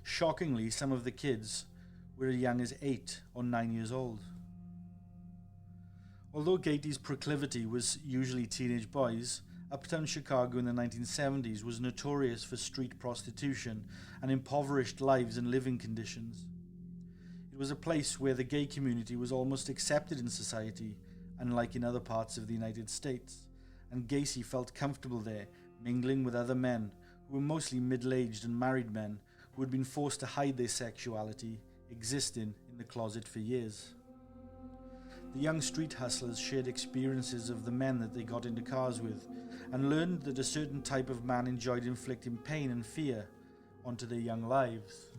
Shockingly, some of the kids were as young as 8 or 9 years old. Although Gacy's proclivity was usually teenage boys, Uptown Chicago in the 1970s was notorious for street prostitution and impoverished lives and living conditions. It was a place where the gay community was almost accepted in society, unlike in other parts of the United States, and Gacy felt comfortable there, mingling with other men who were mostly middle-aged and married men who had been forced to hide their sexuality, existing in the closet for years. The young street hustlers shared experiences of the men that they got into cars with, and learned that a certain type of man enjoyed inflicting pain and fear onto their young lives.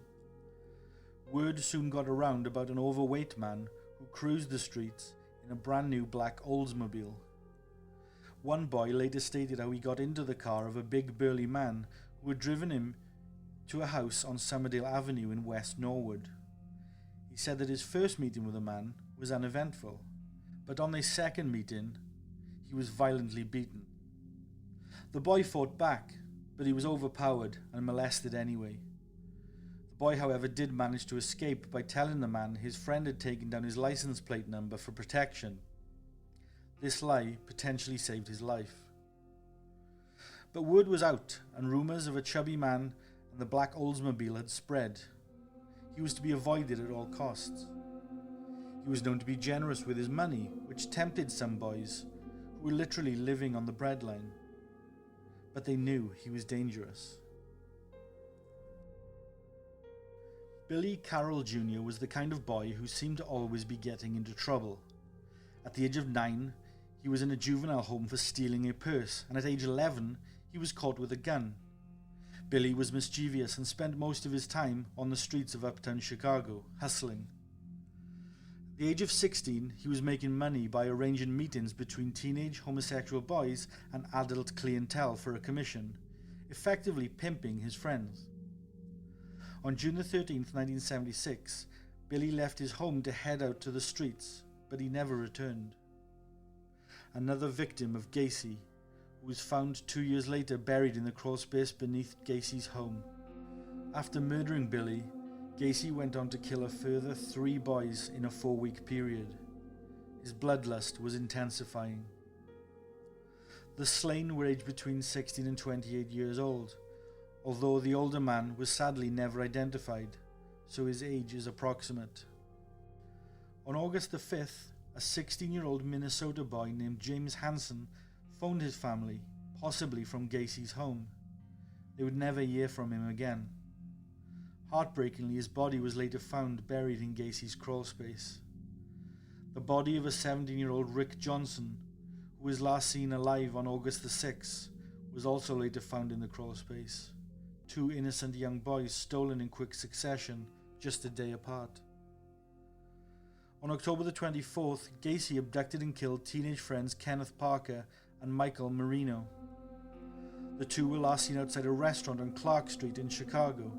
Word soon got around about an overweight man who cruised the streets in a brand new black Oldsmobile. One boy later stated how he got into the car of a big burly man who had driven him to a house on Somerdale Avenue in West Norwood. He said that his first meeting with the man was uneventful, but on their second meeting, he was violently beaten. The boy fought back, but he was overpowered and molested anyway. The boy, however, did manage to escape by telling the man his friend had taken down his license plate number for protection. This lie potentially saved his life. But word was out, and rumours of a chubby man and the black Oldsmobile had spread. He was to be avoided at all costs. He was known to be generous with his money, which tempted some boys who were literally living on the breadline. But they knew he was dangerous. Billy Carroll Jr. was the kind of boy who seemed to always be getting into trouble. At the age of 9, he was in a juvenile home for stealing a purse, and at age 11, he was caught with a gun. Billy was mischievous and spent most of his time on the streets of uptown Chicago, hustling. At the age of 16, he was making money by arranging meetings between teenage homosexual boys and adult clientele for a commission, effectively pimping his friends. On June 13, 1976, Billy left his home to head out to the streets, but he never returned. Another victim of Gacy, who was found 2 years later buried in the crawlspace beneath Gacy's home. After murdering Billy, Gacy went on to kill a further 3 boys in a 4-week period. His bloodlust was intensifying. The slain were aged between 16 and 28 years old, although the older man was sadly never identified, so his age is approximate. On August the 5th, a 16-year-old Minnesota boy named James Hansen phoned his family, possibly from Gacy's home. They would never hear from him again. Heartbreakingly, his body was later found buried in Gacy's crawlspace. The body of a 17-year-old Rick Johnson, who was last seen alive on August the 6th, was also later found in the crawlspace. 2 innocent young boys stolen in quick succession, just a day apart. On October the 24th, Gacy abducted and killed teenage friends Kenneth Parker and Michael Marino. The 2 were last seen outside a restaurant on Clark Street in Chicago.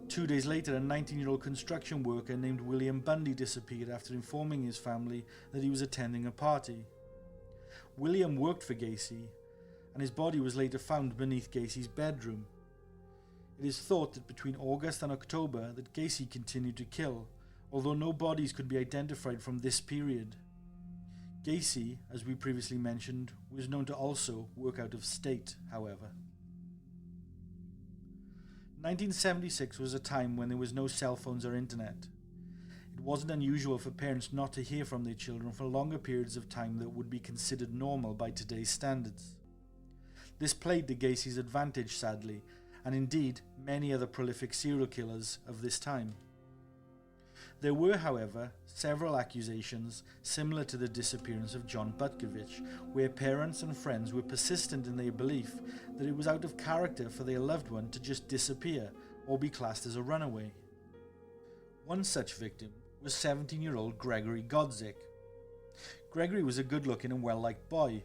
2 days later, a 19-year-old construction worker named William Bundy disappeared after informing his family that he was attending a party. William worked for Gacy, and his body was later found beneath Gacy's bedroom. It is thought that between August and October that Gacy continued to kill, although no bodies could be identified from this period. Gacy, as we previously mentioned, was known to also work out of state, however. 1976 was a time when there was no cell phones or internet. It wasn't unusual for parents not to hear from their children for longer periods of time that would be considered normal by today's standards. This played to Gacy's advantage, sadly, and indeed many other prolific serial killers of this time. There were, however, several accusations similar to the disappearance of John Butkovich, where parents and friends were persistent in their belief that it was out of character for their loved one to just disappear or be classed as a runaway. One such victim was 17-year-old Gregory Godzik. Gregory was a good-looking and well-liked boy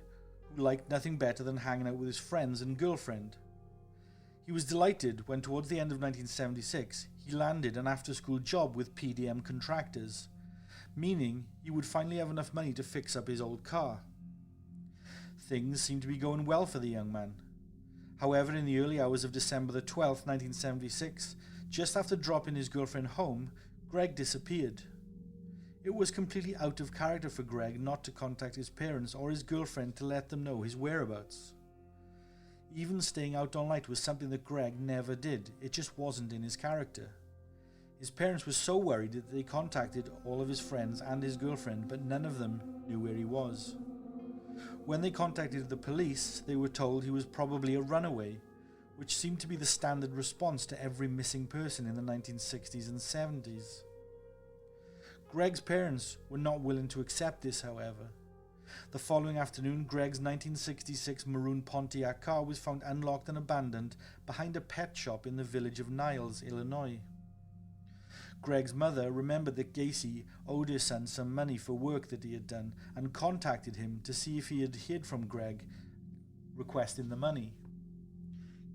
who liked nothing better than hanging out with his friends and girlfriend. He was delighted when, towards the end of 1976, he landed an after-school job with PDM Contractors, meaning he would finally have enough money to fix up his old car. Things seemed to be going well for the young man. However, in the early hours of December the 12th, 1976, just after dropping his girlfriend home, Greg disappeared. It was completely out of character for Greg not to contact his parents or his girlfriend to let them know his whereabouts. Even staying out all night was something that Greg never did. It just wasn't in his character. His parents were so worried that they contacted all of his friends and his girlfriend, but none of them knew where he was. When they contacted the police, they were told he was probably a runaway, which seemed to be the standard response to every missing person in the 1960s and 70s. Greg's parents were not willing to accept this, however. The following afternoon, Greg's 1966 maroon Pontiac car was found unlocked and abandoned behind a pet shop in the village of Niles, Illinois. Greg's mother remembered that Gacy owed her son some money for work that he had done and contacted him to see if he had heard from Greg requesting the money.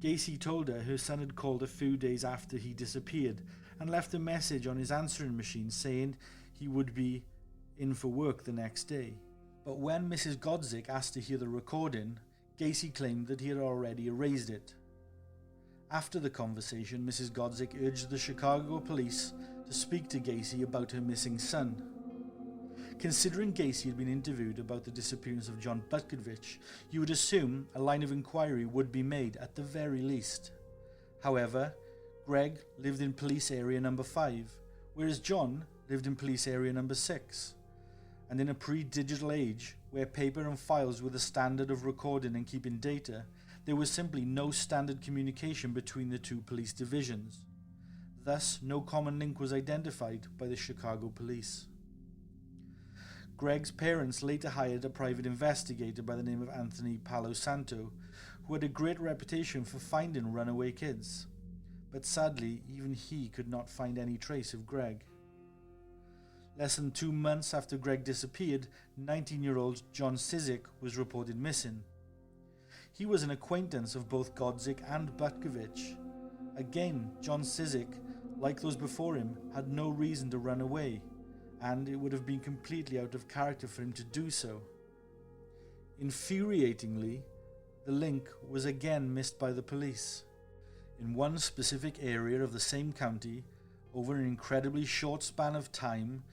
Gacy told her son had called a few days after he disappeared and left a message on his answering machine saying he would be in for work the next day. But when Mrs. Godzik asked to hear the recording, Gacy claimed that he had already erased it. After the conversation, Mrs. Godzik urged the Chicago police to speak to Gacy about her missing son. Considering Gacy had been interviewed about the disappearance of John Butkovich, you would assume a line of inquiry would be made at the very least. However, Greg lived in police area number 5, whereas John lived in police area number 6. And in a pre-digital age, where paper and files were the standard of recording and keeping data, there was simply no standard communication between the two police divisions. Thus, no common link was identified by the Chicago police. Greg's parents later hired a private investigator by the name of Anthony Palo Santo, who had a great reputation for finding runaway kids. But sadly, even he could not find any trace of Greg. Less than 2 months after Greg disappeared, 19-year-old John Cizik was reported missing. He was an acquaintance of both Godzik and Butkovich. Again, John Cizik, like those before him, had no reason to run away, and it would have been completely out of character for him to do so. Infuriatingly, the link was again missed by the police. In one specific area of the same county, over an incredibly short span of time,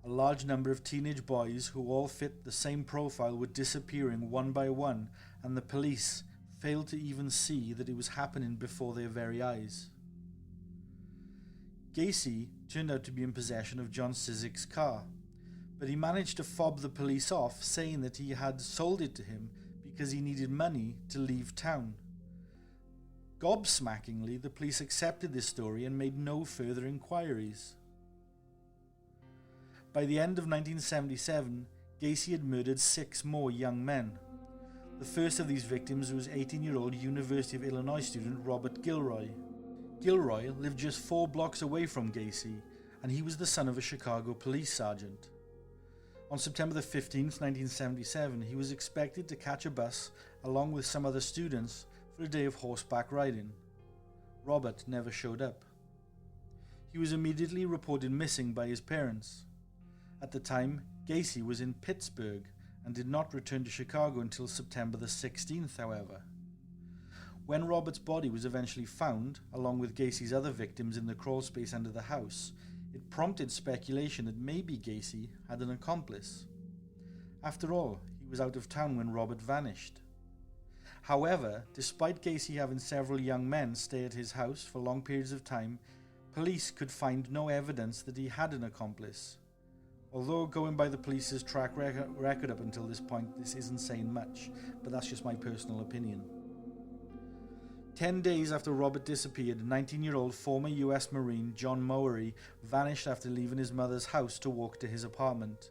a large number of teenage boys who all fit the same profile were disappearing one by one, and the police failed to even see that it was happening before their very eyes. Gacy turned out to be in possession of John Cizik's car, but he managed to fob the police off, saying that he had sold it to him because he needed money to leave town. Gobsmackingly, the police accepted this story and made no further inquiries. By the end of 1977, Gacy had murdered 6 more young men. The first of these victims was 18-year-old University of Illinois student Robert Gilroy. Gilroy lived just 4 blocks away from Gacy, and he was the son of a Chicago police sergeant. On September 15, 1977, he was expected to catch a bus along with some other students for a day of horseback riding. Robert never showed up. He was immediately reported missing by his parents. At the time, Gacy was in Pittsburgh and did not return to Chicago until September the 16th, however. When Robert's body was eventually found, along with Gacy's other victims in the crawl space under the house, it prompted speculation that maybe Gacy had an accomplice. After all, he was out of town when Robert vanished. However, despite Gacy having several young men stay at his house for long periods of time, police could find no evidence that he had an accomplice. Although going by the police's track record up until this point, this isn't saying much, but that's just my personal opinion. 10 days after Robert disappeared, 19-year-old former US Marine John Mowery vanished after leaving his mother's house to walk to his apartment.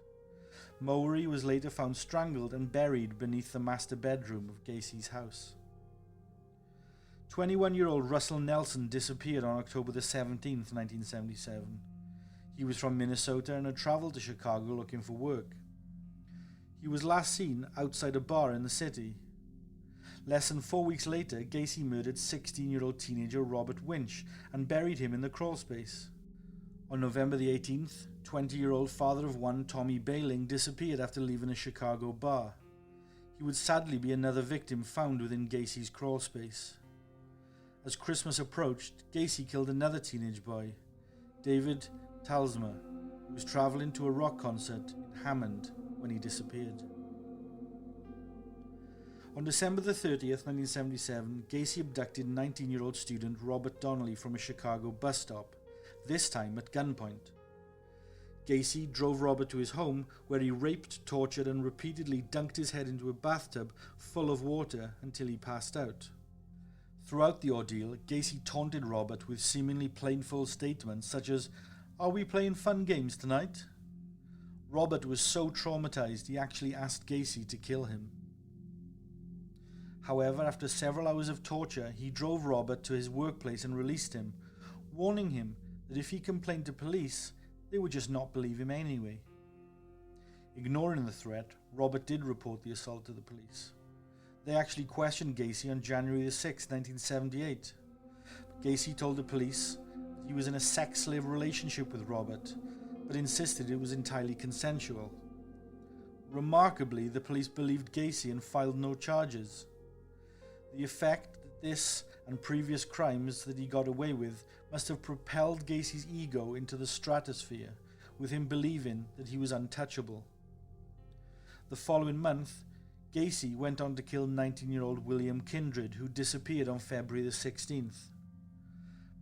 Mowery was later found strangled and buried beneath the master bedroom of Gacy's house. 21-year-old Russell Nelson disappeared on October the 17th, 1977. He was from Minnesota and had traveled to Chicago looking for work. He was last seen outside a bar in the city. Less than 4 weeks later, Gacy murdered 16-year-old teenager Robert Winch and buried him in the crawlspace. On November the 18th, 20-year-old father of one Tommy Bailing disappeared after leaving a Chicago bar. He would sadly be another victim found within Gacy's crawlspace. As Christmas approached, Gacy killed another teenage boy, David Talsma, who was traveling to a rock concert in Hammond when he disappeared. On December the 30th, 1977, Gacy abducted 19-year-old student Robert Donnelly from a Chicago bus stop, this time at gunpoint. Gacy drove Robert to his home, where he raped, tortured, and repeatedly dunked his head into a bathtub full of water until he passed out. Throughout the ordeal, Gacy taunted Robert with seemingly plainful statements such as, "Are we playing fun games tonight?" Robert was so traumatized he actually asked Gacy to kill him. However, after several hours of torture, he drove Robert to his workplace and released him, warning him that if he complained to police, they would just not believe him anyway. Ignoring the threat, Robert did report the assault to the police. They actually questioned Gacy on January 6, 1978. Gacy told the police that he was in a sex slave relationship with Robert, but insisted it was entirely consensual. Remarkably, the police believed Gacy and filed no charges. The effect that this and previous crimes that he got away with must have propelled Gacy's ego into the stratosphere, with him believing that he was untouchable. The following month, Gacy went on to kill 19-year-old William Kindred, who disappeared on February the 16th.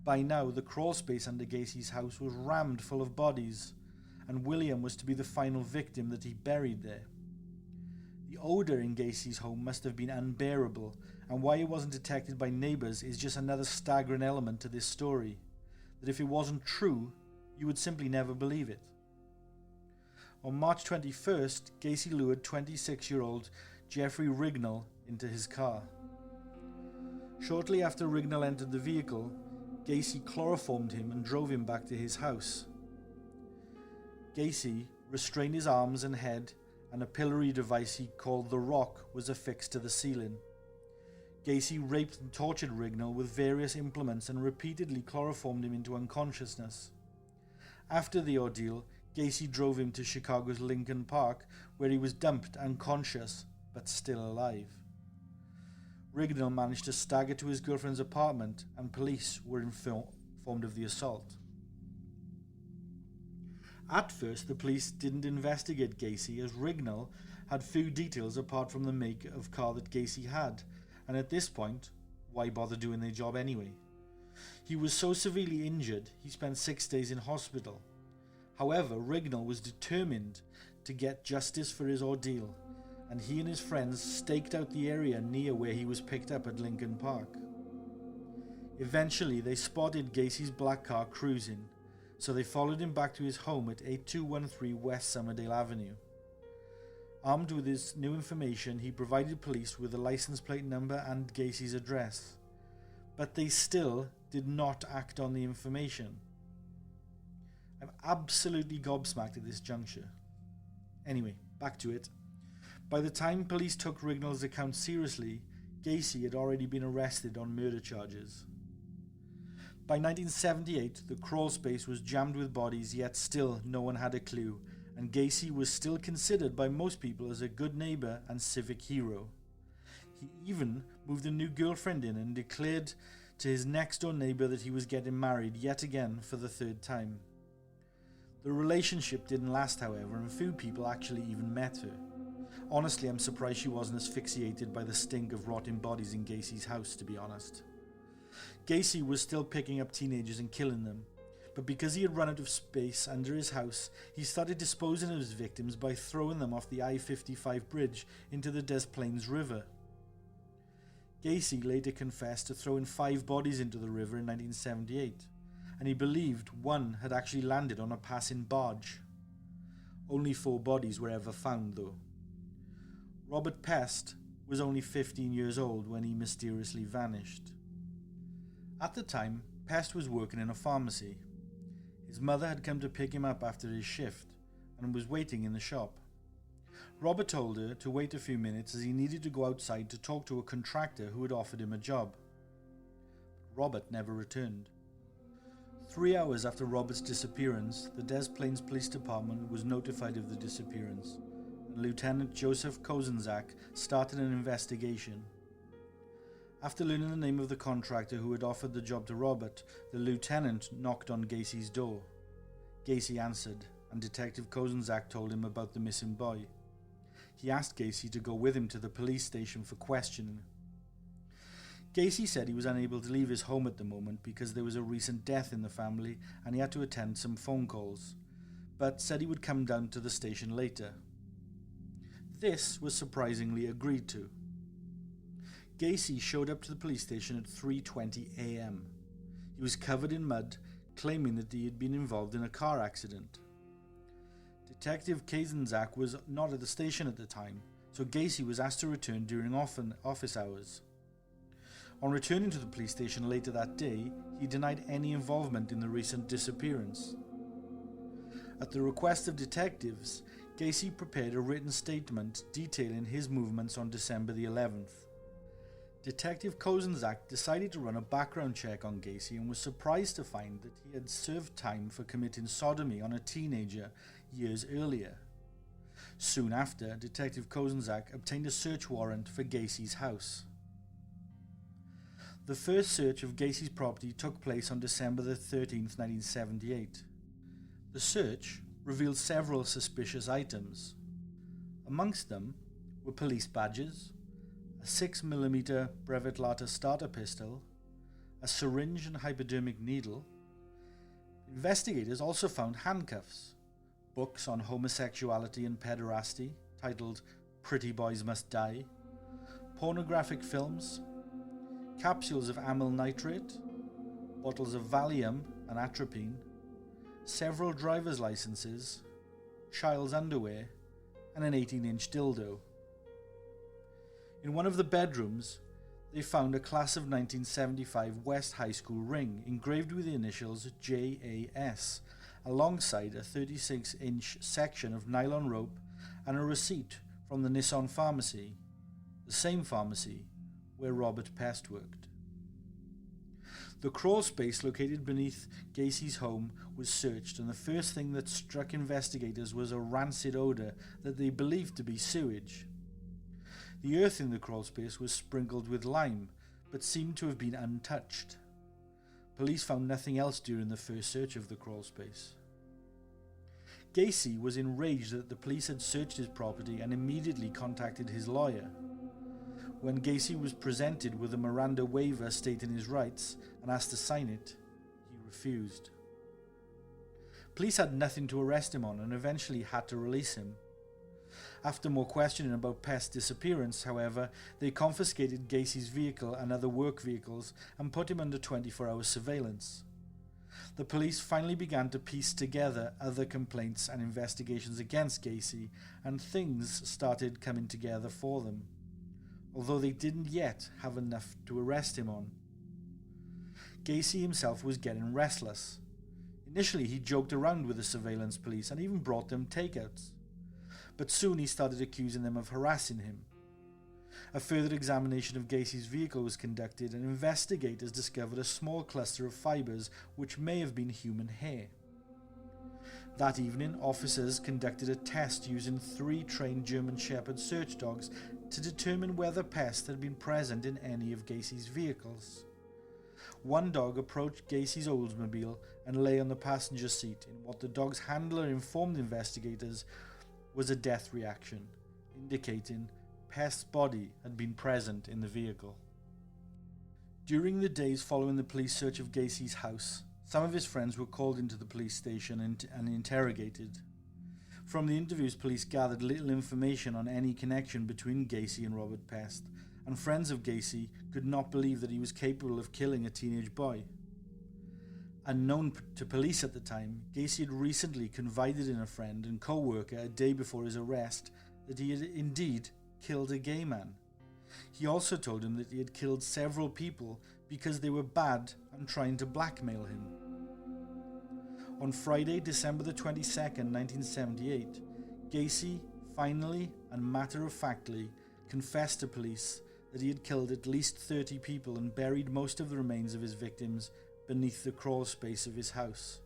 By now, the crawl space under Gacy's house was rammed full of bodies, and William was to be the final victim that he buried there. The odour in Gacy's home must have been unbearable, and why it wasn't detected by neighbours is just another staggering element to this story, that if it wasn't true, you would simply never believe it. On March 21st, Gacy lured 26-year-old Jeffrey Rignall into his car. Shortly after Rignall entered the vehicle, Gacy chloroformed him and drove him back to his house. Gacy restrained his arms and head, and a pillory device he called the Rock was affixed to the ceiling. Gacy raped and tortured Rignall with various implements and repeatedly chloroformed him into unconsciousness. After the ordeal, Gacy drove him to Chicago's Lincoln Park, where he was dumped unconscious, but still alive. Rignall managed to stagger to his girlfriend's apartment, and police were informed of the assault. At first, the police didn't investigate Gacy, as Rignall had few details apart from the make of car that Gacy had, and at this point, why bother doing their job anyway? He was so severely injured, he spent 6 days in hospital. However, Rignall was determined to get justice for his ordeal, and he and his friends staked out the area near where he was picked up at Lincoln Park. Eventually, they spotted Gacy's black car cruising, so they followed him back to his home at 8213 West Summerdale Avenue. Armed with this new information, he provided police with the license plate number and Gacy's address, but they still did not act on the information. I'm absolutely gobsmacked at this juncture. Anyway, back to it. By the time police took Rignall's account seriously, Gacy had already been arrested on murder charges. By 1978, the crawl space was jammed with bodies, yet still no one had a clue, and Gacy was still considered by most people as a good neighbour and civic hero. He even moved a new girlfriend in and declared to his next-door neighbour that he was getting married yet again for the third time. The relationship didn't last, however, and few people actually even met her. Honestly, I'm surprised she wasn't asphyxiated by the stink of rotting bodies in Gacy's house, to be honest. Gacy was still picking up teenagers and killing them, but because he had run out of space under his house, he started disposing of his victims by throwing them off the I-55 bridge into the Des Plaines River. Gacy later confessed to throwing 5 bodies into the river in 1978, and he believed one had actually landed on a passing barge. Only 4 bodies were ever found, though. Robert Pest was only 15 years old when he mysteriously vanished. At the time, Pest was working in a pharmacy. His mother had come to pick him up after his shift and was waiting in the shop. Robert told her to wait a few minutes as he needed to go outside to talk to a contractor who had offered him a job. Robert never returned. 3 hours after Robert's disappearance, the Des Plaines Police Department was notified of the disappearance, and Lieutenant Joseph Kozenzak started an investigation. After learning the name of the contractor who had offered the job to Robert, the lieutenant knocked on Gacy's door. Gacy answered, and Detective Kozenzak told him about the missing boy. He asked Gacy to go with him to the police station for questioning. Gacy said he was unable to leave his home at the moment because there was a recent death in the family and he had to attend some phone calls, but said he would come down to the station later. This was surprisingly agreed to. Gacy showed up to the police station at 3:20 a.m. He was covered in mud, claiming that he had been involved in a car accident. Detective Kazanczak was not at the station at the time, so Gacy was asked to return during office hours. On returning to the police station later that day, he denied any involvement in the recent disappearance. At the request of detectives, Gacy prepared a written statement detailing his movements on December the 11th. Detective Kazanczak decided to run a background check on Gacy and was surprised to find that he had served time for committing sodomy on a teenager years earlier. Soon after, Detective Kazanczak obtained a search warrant for Gacy's house. The first search of Gacy's property took place on December the 13th, 1978. The search revealed several suspicious items. Amongst them were police badges, a 6mm brevet latta starter pistol, a syringe and hypodermic needle. Investigators also found handcuffs, books on homosexuality and pederasty titled Pretty Boys Must Die, pornographic films, capsules of amyl nitrate, bottles of Valium and atropine, several driver's licenses, child's underwear, and an 18-inch dildo. In one of the bedrooms, they found a class of 1975 West High School ring engraved with the initials JAS, alongside a 36-inch section of nylon rope and a receipt from the Nissan pharmacy, the same pharmacy where Robert Pest worked. The crawl space located beneath Gacy's home was searched, and the first thing that struck investigators was a rancid odor that they believed to be sewage. The earth in the crawl space was sprinkled with lime, but seemed to have been untouched. Police found nothing else during the first search of the crawl space. Gacy was enraged that the police had searched his property and immediately contacted his lawyer. When Gacy was presented with a Miranda waiver stating his rights and asked to sign it, he refused. Police had nothing to arrest him on and eventually had to release him. After more questioning about Pest's disappearance, however, they confiscated Gacy's vehicle and other work vehicles and put him under 24-hour surveillance. The police finally began to piece together other complaints and investigations against Gacy, and things started coming together for them, although they didn't yet have enough to arrest him on. Gacy himself was getting restless. Initially, he joked around with the surveillance police and even brought them takeouts. But soon he started accusing them of harassing him. A further examination of Gacy's vehicle was conducted, and investigators discovered a small cluster of fibers which may have been human hair. That evening, officers conducted a test using 3 trained German Shepherd search dogs to determine whether Pest had been present in any of Gacy's vehicles. One dog approached Gacy's Oldsmobile and lay on the passenger seat in what the dog's handler informed investigators was a death reaction, indicating Pest's body had been present in the vehicle. During the days following the police search of Gacy's house, some of his friends were called into the police station and interrogated. From the interviews, police gathered little information on any connection between Gacy and Robert Pest, and friends of Gacy could not believe that he was capable of killing a teenage boy. Unknown to police at the time, Gacy had recently confided in a friend and co-worker a day before his arrest that he had indeed killed a gay man. He also told him that he had killed several people because they were bad and trying to blackmail him. On Friday, December the 22nd, 1978, Gacy finally and matter-of-factly confessed to police that he had killed at least 30 people and buried most of the remains of his victims beneath the crawl space of his house.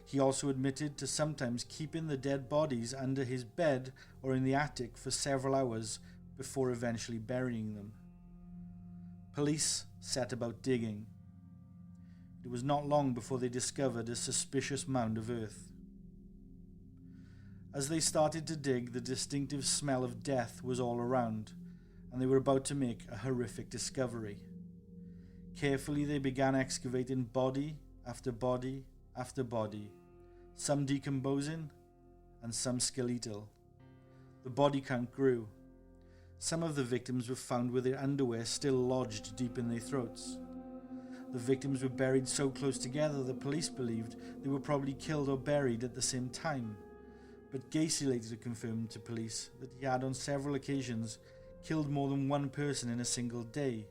He also admitted to sometimes keeping the dead bodies under his bed or in the attic for several hours before eventually burying them. Police set about digging. It was not long before they discovered a suspicious mound of earth. As they started to dig, the distinctive smell of death was all around, and they were about to make a horrific discovery. Carefully, they began excavating body after body after body, some decomposing and some skeletal. The body count grew. Some of the victims were found with their underwear still lodged deep in their throats. The victims were buried so close together that police believed they were probably killed or buried at the same time, but Gacy later confirmed to police that he had on several occasions killed more than one person in a single day.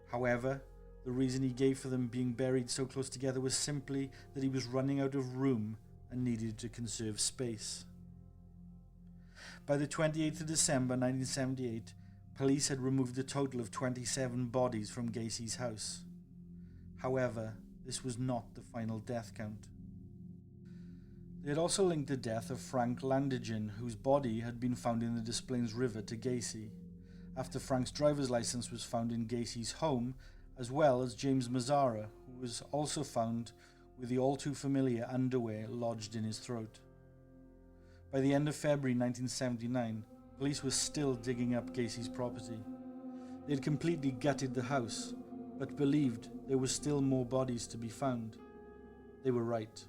However, the reason he gave for them being buried so close together was simply that he was running out of room and needed to conserve space. By the 28th of December 1978, police had removed a total of 27 bodies from Gacy's house. However, this was not the final death count. They had also linked the death of Frank Landigan, whose body had been found in the Des Plaines River, to Gacy, after Frank's driver's license was found in Gacy's home, as well as James Mazzara, who was also found with the all-too-familiar underwear lodged in his throat. By the end of February 1979, police were still digging up Gacy's property. They had completely gutted the house, but believed there were still more bodies to be found. They were right.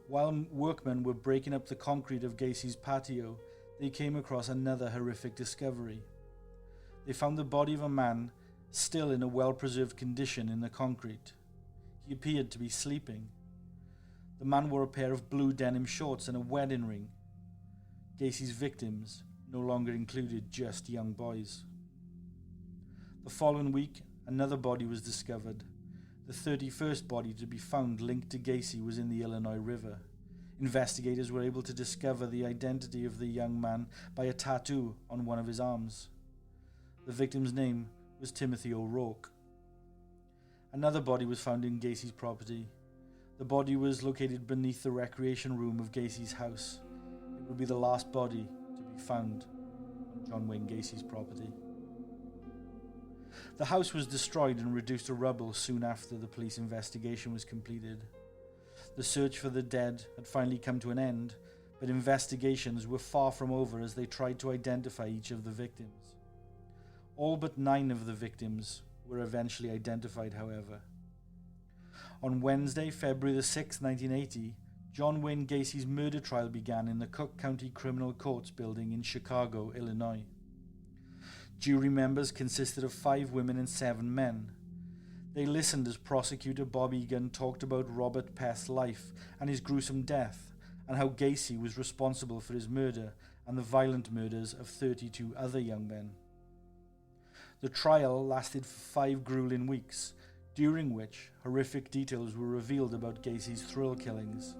While workmen were breaking up the concrete of Gacy's patio, they came across another horrific discovery. They found the body of a man still in a well-preserved condition in the concrete. He appeared to be sleeping. The man wore a pair of blue denim shorts and a wedding ring. Gacy's victims no longer included just young boys. The following week, another body was discovered. The 31st body to be found linked to Gacy was in the Illinois River. Investigators were able to discover the identity of the young man by a tattoo on one of his arms. The victim's name was Timothy O'Rourke. Another body was found in Gacy's property. The body was located beneath the recreation room of Gacy's house. It would be the last body to be found on John Wayne Gacy's property. The house was destroyed and reduced to rubble soon after the police investigation was completed. The search for the dead had finally come to an end, but investigations were far from over as they tried to identify each of the victims. All but 9 of the victims were eventually identified, however. On Wednesday, February the 6th, 1980, John Wayne Gacy's murder trial began in the Cook County Criminal Courts building in Chicago, Illinois. Jury members consisted of 5 women and 7 men. They listened as prosecutor Bob Egan talked about Robert Pest's life and his gruesome death, and how Gacy was responsible for his murder and the violent murders of 32 other young men. The trial lasted for 5 grueling weeks, during which horrific details were revealed about Gacy's thrill killings.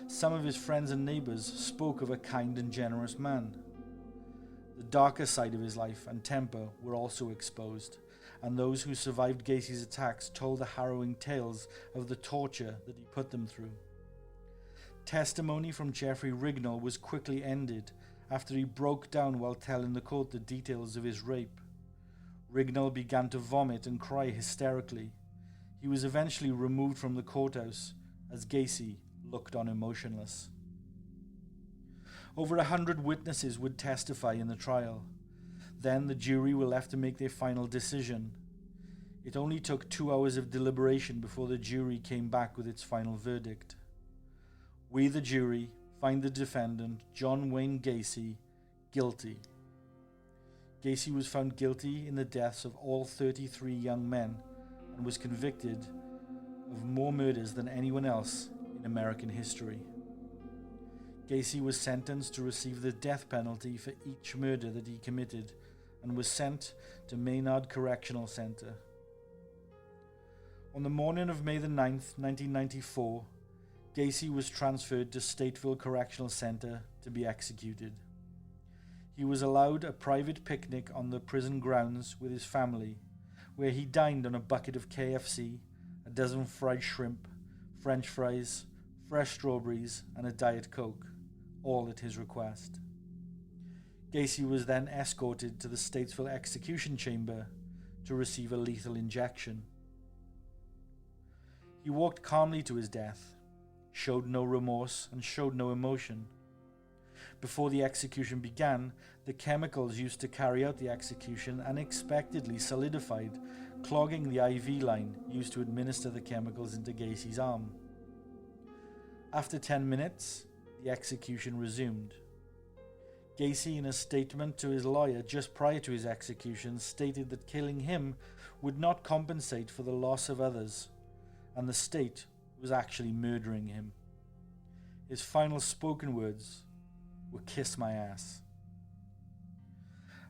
Some of his friends and neighbors spoke of a kind and generous man. The darker side of his life and temper were also exposed, and those who survived Gacy's attacks told the harrowing tales of the torture that he put them through. Testimony from Jeffrey Rignall was quickly ended after he broke down while telling the court the details of his rape. Rignall began to vomit and cry hysterically. He was eventually removed from the courthouse as Gacy looked on emotionless. Over 100 witnesses would testify in the trial. Then the jury were left to make their final decision. It only took 2 hours of deliberation before the jury came back with its final verdict. We, the jury, find the defendant, John Wayne Gacy, guilty. Gacy was found guilty in the deaths of all 33 young men and was convicted of more murders than anyone else in American history. Gacy was sentenced to receive the death penalty for each murder that he committed and was sent to Maynard Correctional Center. On the morning of May the 9th, 1994, Gacy was transferred to Stateville Correctional Center to be executed. He was allowed a private picnic on the prison grounds with his family, where he dined on a bucket of KFC, a dozen fried shrimp, French fries, fresh strawberries, and a Diet Coke, all at his request. Gacy was then escorted to the Statesville execution chamber to receive a lethal injection. He walked calmly to his death, showed no remorse, and showed no emotion. Before the execution began, the chemicals used to carry out the execution unexpectedly solidified, clogging the IV line used to administer the chemicals into Gacy's arm. After 10 minutes, the execution resumed. Gacy, in a statement to his lawyer just prior to his execution, stated that killing him would not compensate for the loss of others, and the state was actually murdering him. His final spoken words were, "Kiss my ass."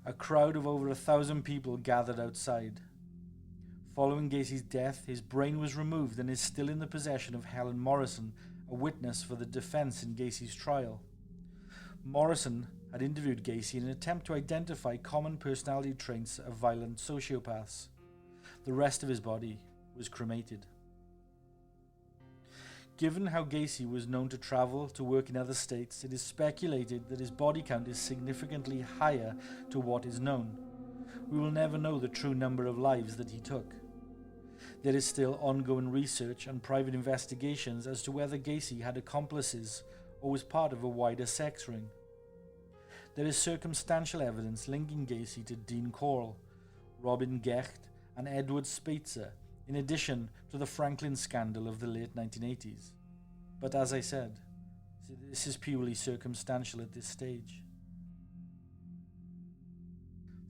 A crowd of over 1,000 people gathered outside. Following Gacy's death, his brain was removed and is still in the possession of Helen Morrison, a witness for the defense in Gacy's trial. Morrison had interviewed Gacy in an attempt to identify common personality traits of violent sociopaths. The rest of his body was cremated. Given how Gacy was known to travel to work in other states, it is speculated that his body count is significantly higher to what is known. We will never know the true number of lives that he took. There is still ongoing research and private investigations as to whether Gacy had accomplices or was part of a wider sex ring. There is circumstantial evidence linking Gacy to Dean Corll, Robin Gecht, and Edward Spitzer, in addition to the Franklin scandal of the late 1980s. But as I said, this is purely circumstantial at this stage.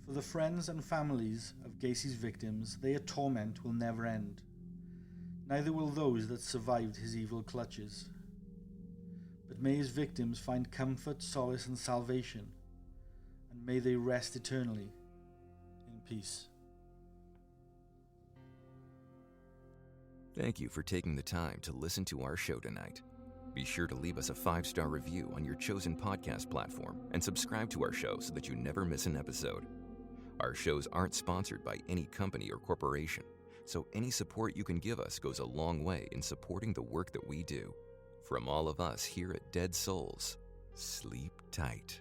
For the friends and families of Gacy's victims, their torment will never end. Neither will those that survived his evil clutches. But may his victims find comfort, solace, and salvation, and may they rest eternally in peace. Thank you for taking the time to listen to our show tonight. Be sure to leave us a 5-star review on your chosen podcast platform and subscribe to our show so that you never miss an episode. Our shows aren't sponsored by any company or corporation, so any support you can give us goes a long way in supporting the work that we do. From all of us here at Dead Souls, sleep tight.